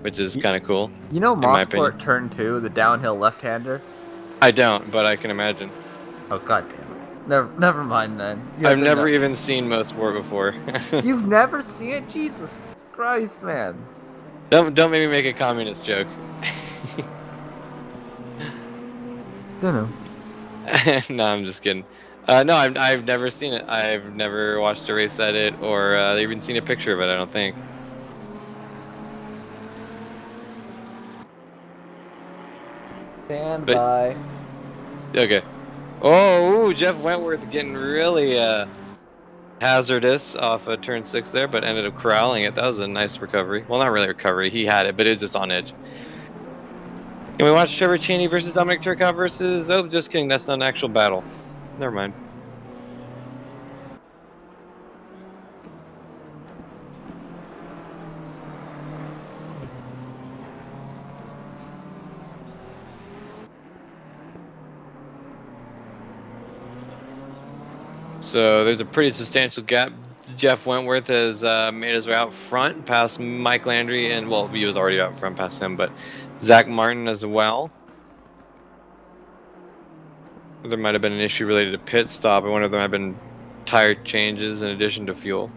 which is Y- kind of cool, You know in my opinion. Mosport Turn 2, the downhill left-hander? I don't, but I can imagine. Oh god damn it. Never mind then. You I've have to never know. even seen most sport before. You've never seen it? Jesus Christ, man. Don't make me make a communist joke. Don't know. No, I'm just kidding. No, I've never seen it. I've never watched a race at it or even seen a picture of it. I don't think. Stand But by. okay. Oh, ooh, Jeff Wentworth getting really hazardous off of turn 6 there, but ended up corralling it. That was a nice recovery. Well, not really recovery. He had it, but it was just on edge. Can we watch Trevor Cheney versus Dominic Turcotte versus? Oh, just kidding. That's not an actual battle. Never mind. So there's a pretty substantial gap. Jeff Wentworth has made his way out front past Mike Landry, and well, he was already out front past him, but Zach Martin as well. There might have been an issue related to pit stop. I wonder if there might have been tire changes in addition to fuel.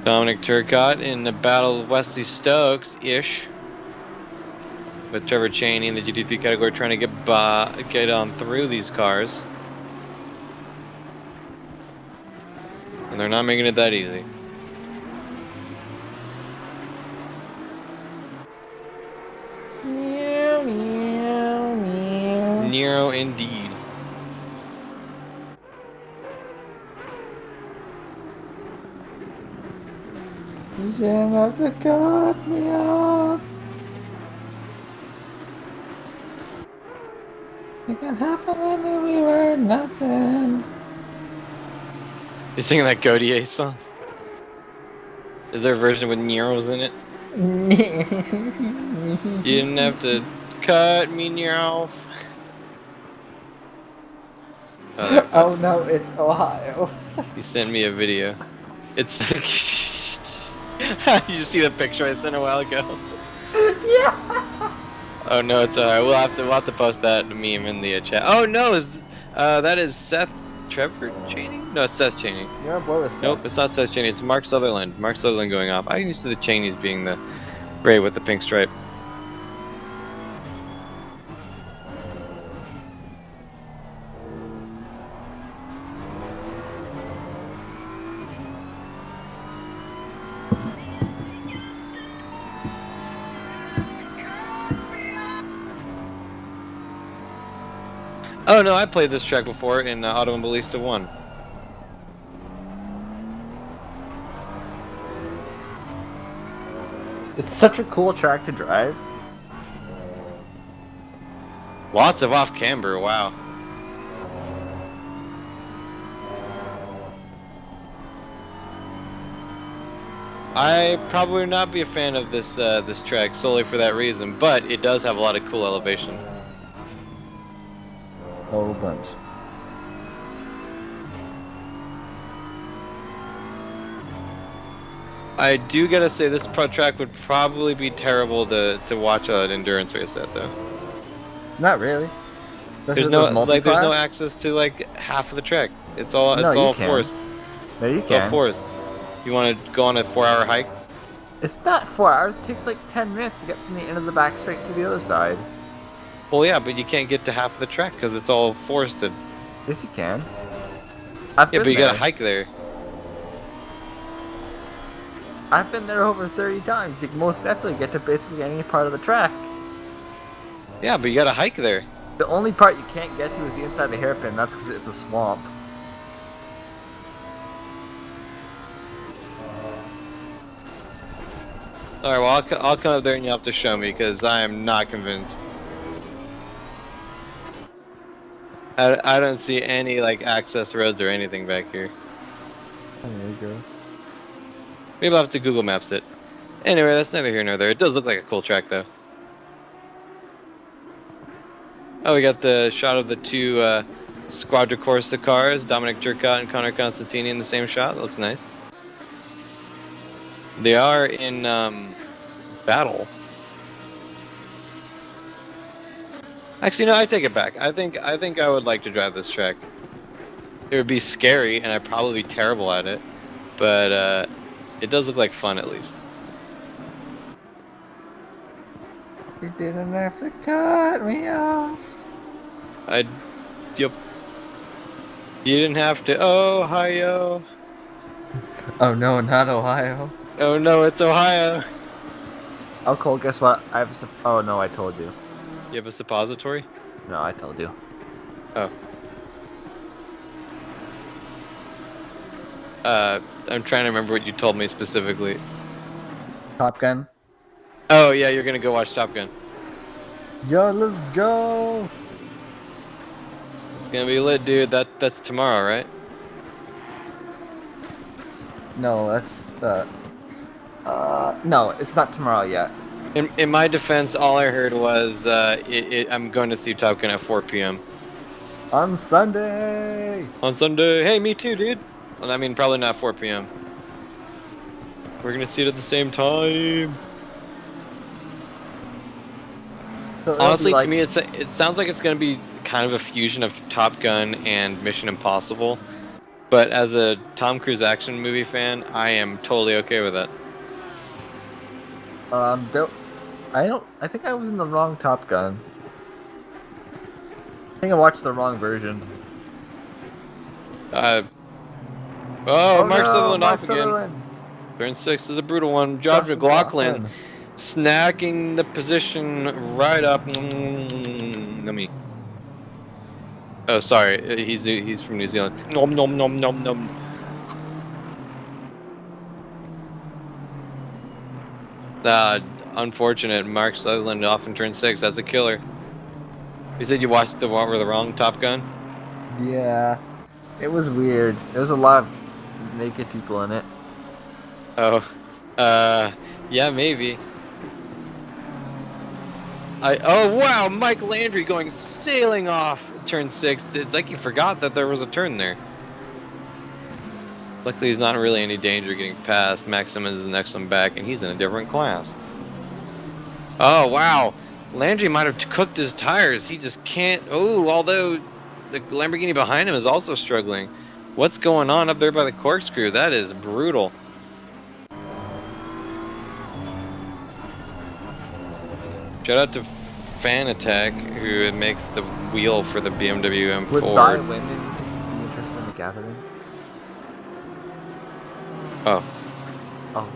Dominic Turcotte in the battle of Wesley Stokes-ish. With Trevor Cheney in the GT3 category trying to get on through these cars. And they're not making it that easy. Meow, meow, meow. Nero indeed. You shouldn't have to cut me off. It can happen anywhere, nothing. You singing that Godier song? Is there a version with Nero's in it? You didn't have to cut me Nero off. Oh, there. Oh no, it's Ohio. He sent me a video. It's. You just see the picture I sent a while ago. Yeah. Oh no, it's alright. We'll have to post that meme in the chat. Oh no, that is Seth Trevor Chaney? No, it's Seth Chaney. You're on board with stuff. Nope, it's not Seth Chaney. It's Mark Sutherland. Mark Sutherland going off. I'm used to the Cheneys being the gray with the pink stripe. Oh no, I played this track before in Automobilista 1. It's such a cool track to drive. Lots of off camber, wow. I probably would not be a fan of this this track solely for that reason, but it does have a lot of cool elevation. A whole bunch. I do gotta say this track would probably be terrible to watch an endurance race at though. Not really. There's no there's no access to like half of the track. It's all forced. No, you It's all can. forced. You want to go on a 4-hour hike? It's not 4 hours. It takes like 10 minutes to get from the end of the back straight to the other side. Well, yeah, but you can't get to half of the track because it's all forested. Yes, you can. Yeah, but you gotta hike there. I've been there over 30 times. You can most definitely get to basically any part of the track. Yeah, but you gotta hike there. The only part you can't get to is the inside of the hairpin. That's because it's a swamp. Alright, well, I'll come up there and you'll have to show me because I am not convinced. I don't see any like access roads or anything back here. There you go. Maybe I'll have to Google Maps it. Anyway, that's neither here nor there. It does look like a cool track though. Oh, we got the shot of the two Squadra Corsa cars, Dominic Turcotte and Connor Constantini in the same shot. That looks nice. They are in battle. Actually, no, I take it back. I think I would like to drive this track. It would be scary, and I'd probably be terrible at it, but it does look like fun at least. You didn't have to cut me off. Yep. You didn't have to. Ohio. Oh no, not Ohio. Oh no, it's Ohio. Oh, Cole, guess what? I have a. Oh no, I told you. You have a suppository? No, I told you. Oh. I'm trying to remember what you told me specifically. Top Gun. Oh yeah, you're gonna go watch Top Gun. Yo, let's go. It's gonna be lit, dude. That's tomorrow, right? No, that's the. No, it's not tomorrow yet. In my defense, all I heard was I'm going to see Top Gun at 4 p.m. On Sunday. on Sunday. Hey, me too, dude. Well, I mean, probably not 4 p.m. We're gonna see it at the same time. So Honestly, like... to me, it sounds like it's gonna be kind of a fusion of Top Gun and Mission Impossible. But as a Tom Cruise action movie fan, I am totally okay with that. I think I was in the wrong Top Gun. I think I watched the wrong version. Oh, Mark no, Sutherland Mark off Sutherland. again. Turn 6 is a brutal one. Josh McLaughlin snacking the position right up. Let me. Oh, sorry. He's from New Zealand. Nom nom nom nom nom. Unfortunate. Mark Sutherland off in turn 6. That's a killer. You said you watched the wrong Top Gun? Yeah, it was weird. There was a lot of naked people in it. Oh, yeah, maybe. Oh wow, Mike Landry going sailing off turn 6. It's like he forgot that there was a turn there. Luckily, he's not really any danger getting past. Maxim is the next one back, and he's in a different class. Oh wow, Landry might have cooked his tires. He just can't. Oh, although the Lamborghini behind him is also struggling. What's going on up there by the corkscrew? That is brutal. Shout out to Fanatec, who makes the wheel for the BMW M4. Would thy women be interested in the gathering? Oh. Oh.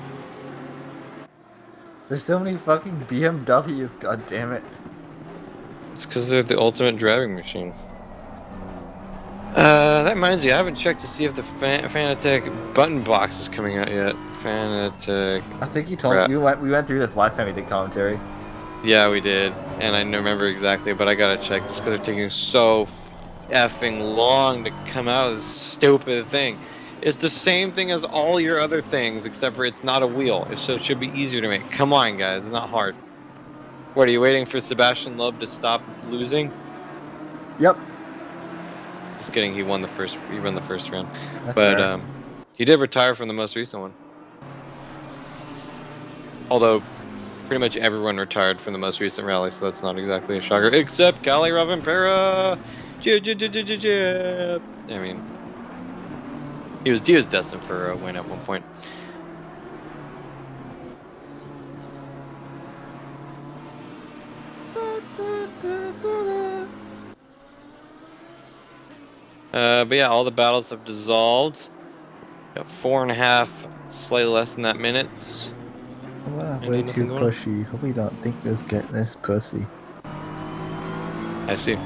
There's so many fucking BMWs, god damn it. It's because they're the ultimate driving machine. That reminds me, I haven't checked to see if the Fanatec button box is coming out yet. Fanatec. I think you told me, we went through this last time we did commentary. Yeah, we did, and I don't remember exactly, but I gotta check just because they're taking so effing long to come out with this stupid thing. It's the same thing as all your other things, except for it's not a wheel. It should be easier to make. Come on, guys, it's not hard. What, are you waiting for Sebastian Loeb to stop losing? Yep. Just kidding, he won the first round. That's But fair. he did retire from the most recent one. Although pretty much everyone retired from the most recent rally, so that's not exactly a shocker. Except Cali Ravampera. I mean, he was destined for a win at one point. But yeah, all the battles have dissolved. Got 4.5, slightly less than that minutes. I'm way too pushy. Hope we don't think this get this pussy. I see.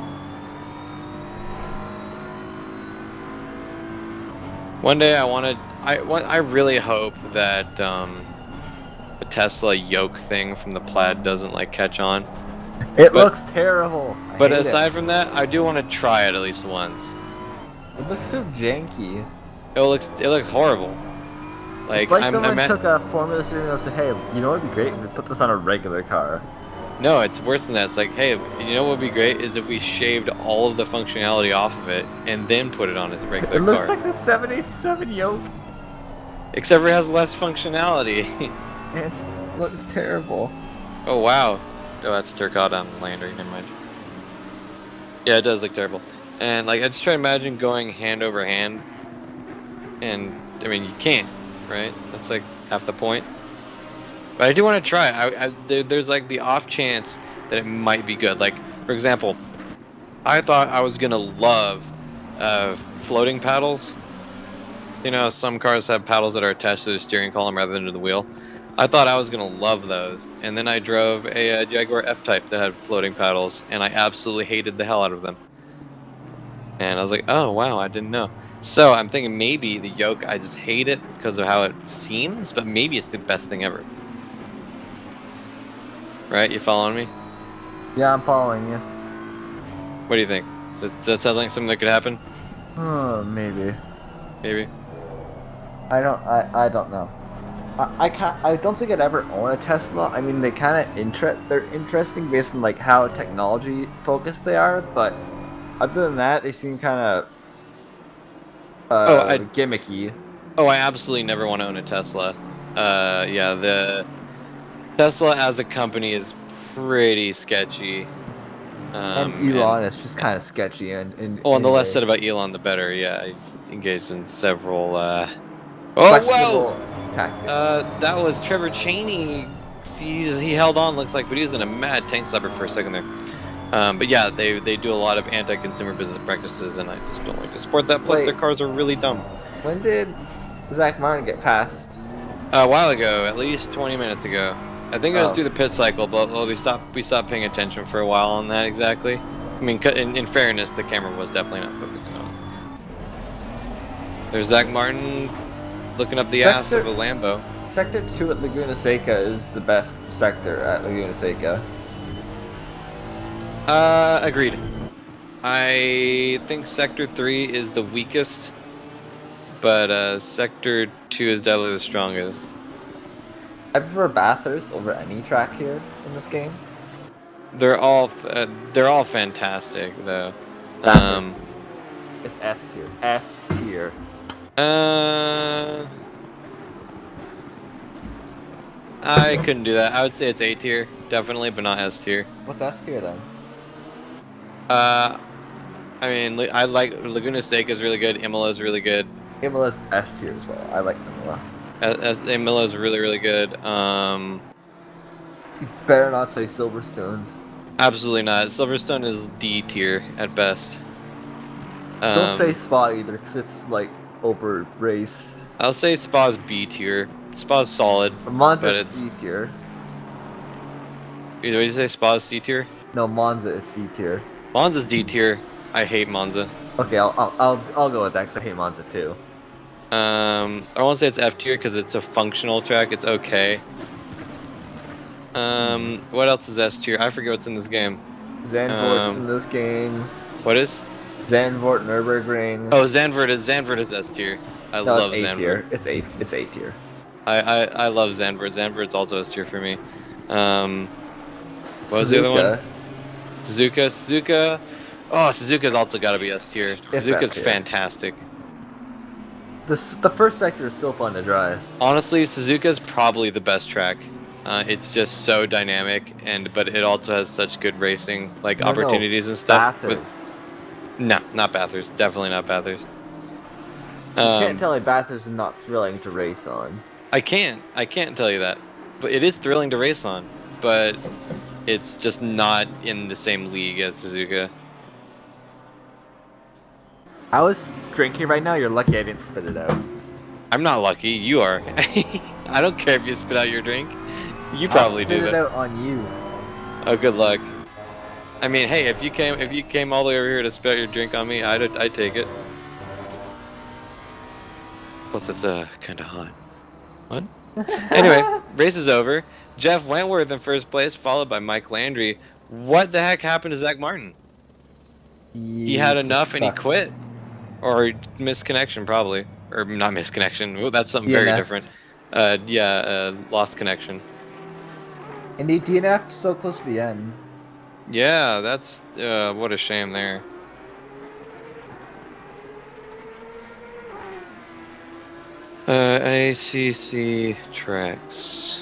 One day I really hope that the Tesla yoke thing from the Plaid doesn't like catch on. It looks terrible. But aside from that, I do want to try it at least once. It looks so janky. It looks horrible. Like, it's like someone took a Formula steering wheel and said, "Hey, you know what would be great if we put this on a regular car." No, it's worse than that. It's like, hey, you know what would be great is if we shaved all of the functionality off of it and then put it on as a regular car. It looks like the 787 yoke. Except for it has less functionality. It looks terrible. Oh wow. Oh, that's Turcotte on Landry, never mind. Yeah, it does look terrible. And like, I just try to imagine going hand over hand. And I mean, you can't, right? That's like half the point. But I do want to try. There's like the off chance that it might be good. Like, for example, I thought I was gonna love floating paddles. You know, some cars have paddles that are attached to the steering column rather than to the wheel. I thought I was gonna love those, and then I drove a Jaguar F-Type that had floating paddles, and I absolutely hated the hell out of them. And I was like, oh wow, I didn't know. So I'm thinking maybe the yoke, I just hate it because of how it seems, but maybe it's the best thing ever. Right? You following me? Yeah, I'm following you. What do you think? Does that sound like something that could happen? Oh, maybe. Maybe. I don't know. I don't think I'd ever own a Tesla. I mean, they're interesting based on like how technology focused they are, but other than that, they seem kind of gimmicky. Oh, I absolutely never want to own a Tesla. Yeah, the Tesla as a company is pretty sketchy. And Elon is just kind of sketchy. And the less said about Elon, the better. Yeah, he's engaged in several. Questionable tactics. That was Trevor Cheney. He held on, looks like, but he was in a mad tank slapper for a second there. But yeah, they do a lot of anti-consumer business practices, and I just don't like to support that. Plus, their cars are really dumb. When did Zach Martin get passed? A while ago, at least 20 minutes ago. I think it was through the pit cycle, but we stopped paying attention for a while on that exactly. I mean, in fairness, the camera was definitely not focusing on it. There's Zach Martin looking up the ass of a Lambo. Sector 2 at Laguna Seca is the best sector at Laguna Seca. Agreed. I think Sector 3 is the weakest, but Sector 2 is definitely the strongest. I prefer Bathurst over any track here in this game. They're all fantastic though. Bathurst is S tier. S tier. I couldn't do that. I would say it's A tier, definitely, but not S tier. What's S tier then? I mean, I like Laguna Seca is really good. Imola is really good. Imola's S tier as well. I like Imola. Imola is really, really good. You better not say Silverstone. Absolutely not. Silverstone is D tier at best. Don't say Um, Spa either, because it's like over raced. I'll say Spa's B tier. Spa's solid, Monza but it's. C tier. What did you say? Spa's C tier. No, Monza is C tier. Monza's D tier. I hate Monza. Okay, I'll go with that because I hate Monza too. I won't say it's F tier because it's a functional track. It's okay. What else is S tier? I forget what's in this game. Zandvoort's in this game. What is? Zandvoort Nurburgring. Oh, Zandvoort is S tier. I No, it's love A Zandvoort. tier. It's A tier. I love Zandvoort. Zandvoort's also S tier for me. What was the other one? Suzuka. Suzuka. Oh, Suzuka's also got to be S tier. It's S Suzuka's tier. fantastic. The first sector is so fun to drive. Honestly, Suzuka's probably the best track. It's just so dynamic, but it also has such good racing, like No, opportunities and stuff. Bathurst. No, not Bathurst. Definitely not Bathurst. You can't Um, tell me Bathurst is not thrilling to race on. I can't tell you that, but it is thrilling to race on. But it's just not in the same league as Suzuka. I was drinking right now. You're lucky I didn't spit it out. I'm not lucky. You are. I don't care if you spit out your drink. You I'll probably spit do it that. out on you. Oh, good luck. I mean, hey, if you came all the way over here to spit out your drink on me, I'd take it. Plus, it's kind of hot. What? Anyway, race is over. Jeff Wentworth in first place, followed by Mike Landry. What the heck happened to Zach Martin? He He had just enough and he sucked. quit, or misconnection probably, or not misconnection. Ooh, that's something very DNF. different. Yeah, lost connection. And he DNF so close to the end. Yeah, that's what a shame there. ACC tracks.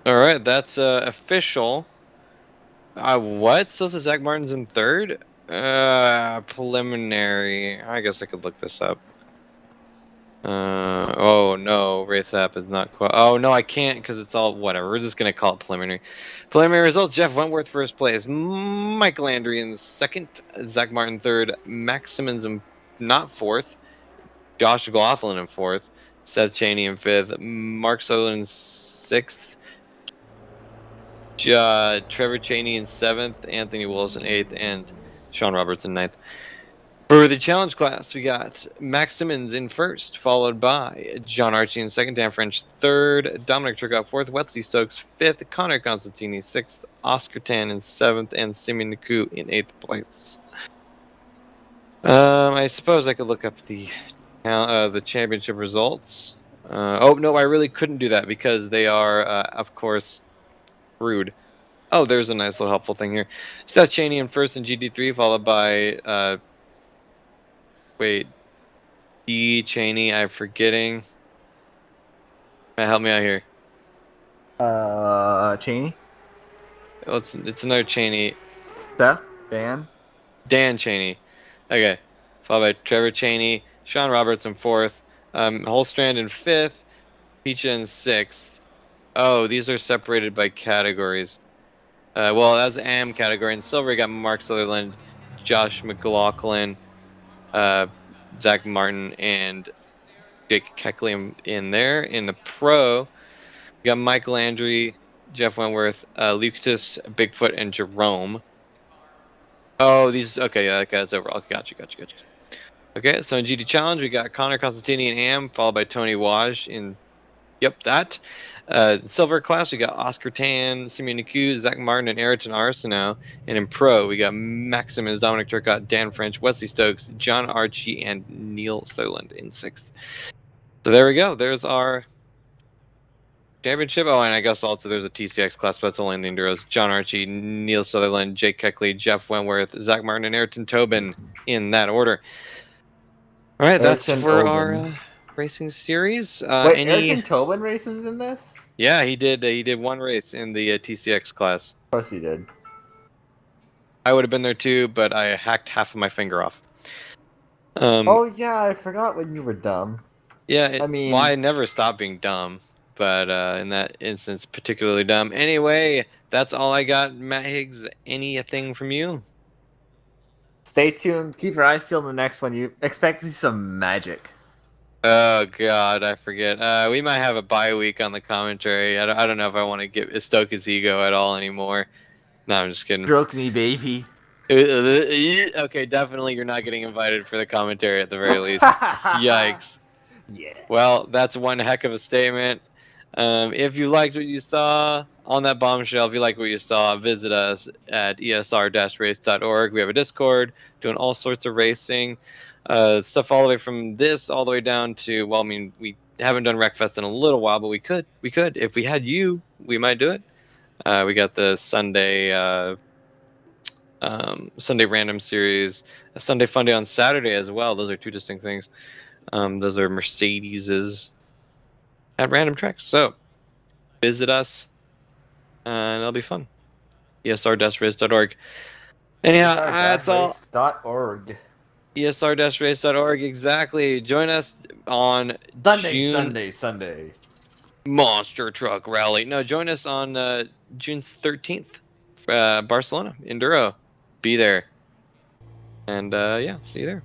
All right, that's official. What? Still says Zach Martin's in third? Preliminary. I guess I could look this up. Oh no, race app is not quite. Oh no, I can't because it's all whatever. We're just gonna call it preliminary. Preliminary results: Jeff Wentworth first place, Mike Landry in second, Zach Martin third, Max Simmons in not fourth, Josh McLaughlin in fourth, Seth Chaney in fifth, Mark Sutherland in sixth, Trevor Chaney in seventh, Anthony Wilson eighth, and Sean Roberts in ninth. For the challenge class, we got Max Simmons in first, followed by John Archie in second, Dan French third, Dominic Turcotte fourth, Wesley Stokes fifth, Connor Constantini sixth, Oscar Tan in seventh, and Simeon Naku in eighth place. I suppose I could look up the championship results. Oh no, I really couldn't do that because they are, of course, rude. Oh, there's a nice little helpful thing here. Seth Chaney in first in GT3, followed by wait. D. Cheney, I'm forgetting. Help me out here. Cheney? Oh, it's another Cheney. Seth? Dan? Dan Cheney. Okay. Followed by Trevor Cheney, Sean Roberts in fourth, Holstrand in fifth, Peach in sixth. Oh, these are separated by categories. Well, that's the AM category. In silver, you got Mark Sutherland, Josh McLaughlin, uh, Zach Martin, and Jake Keckley in there. In the pro, we got Mike Landry, Jeff Wentworth, Lucas, Bigfoot, and Jerome. Oh, these. Okay, yeah, okay, that's overall. Gotcha. Okay, so in GT Challenge, we got Connor Constantini and AM, followed by Tony Waj in. Yep, that. Silver class, we got Oscar Tan, Simeon Naku, Zach Martin, and Ayrton Arsenault. And in pro, we got Maximus, Dominic Turcotte, Dan French, Wesley Stokes, John Archie, and Neil Sutherland in sixth. So there we go. There's our championship. Oh, and I guess also there's a TCX class, but that's only in the Enduros. John Archie, Neil Sutherland, Jake Keckley, Jeff Wentworth, Zach Martin, and Ayrton Tobin in that order. All right, that's Ayrton for our Oben. racing series. Wait, Any? Erickson Tobin races in this? Yeah, he did. He did one race in the TCX class. Of course he did. I would have been there too, but I hacked half of my finger off. Oh yeah, I forgot when you were dumb. Yeah, I well, mean, I never stopped being dumb, but in that instance, particularly dumb. Anyway, that's all I got, Matt Higgs. Anything from you? stay tuned. Keep your eyes peeled in the next one. You expect to see some magic. Oh God, I forget. We might have a bye week on the commentary. I don't know if I want to stoke his ego at all anymore. No, I'm just kidding. Stroke me, baby. Okay, definitely you're not getting invited for the commentary at the very least. Yikes. Yeah. Well, that's one heck of a statement. If you liked what you saw on that bombshell, if you like what you saw, visit us at esr-race.org. We have a Discord doing all sorts of racing stuff, all the way from this all the way down to, well, I mean, we haven't done Wreckfest in a little while, but we could. If we had you, we might do it. We got the Sunday random series, a Sunday fun day on Saturday as well. Those are two distinct things. Those are Mercedeses at random tracks. So visit us, and it'll be fun. ESR-race.org. Anyhow, that's all. ESR-race.org. ESR-race.org, exactly. Join us on June Sunday. Monster Truck Rally. No, join us on June 13th, Barcelona Enduro. Be there. And yeah, see you there.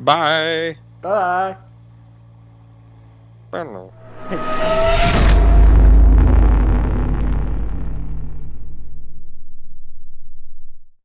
Bye. Bye. I don't know. Hey.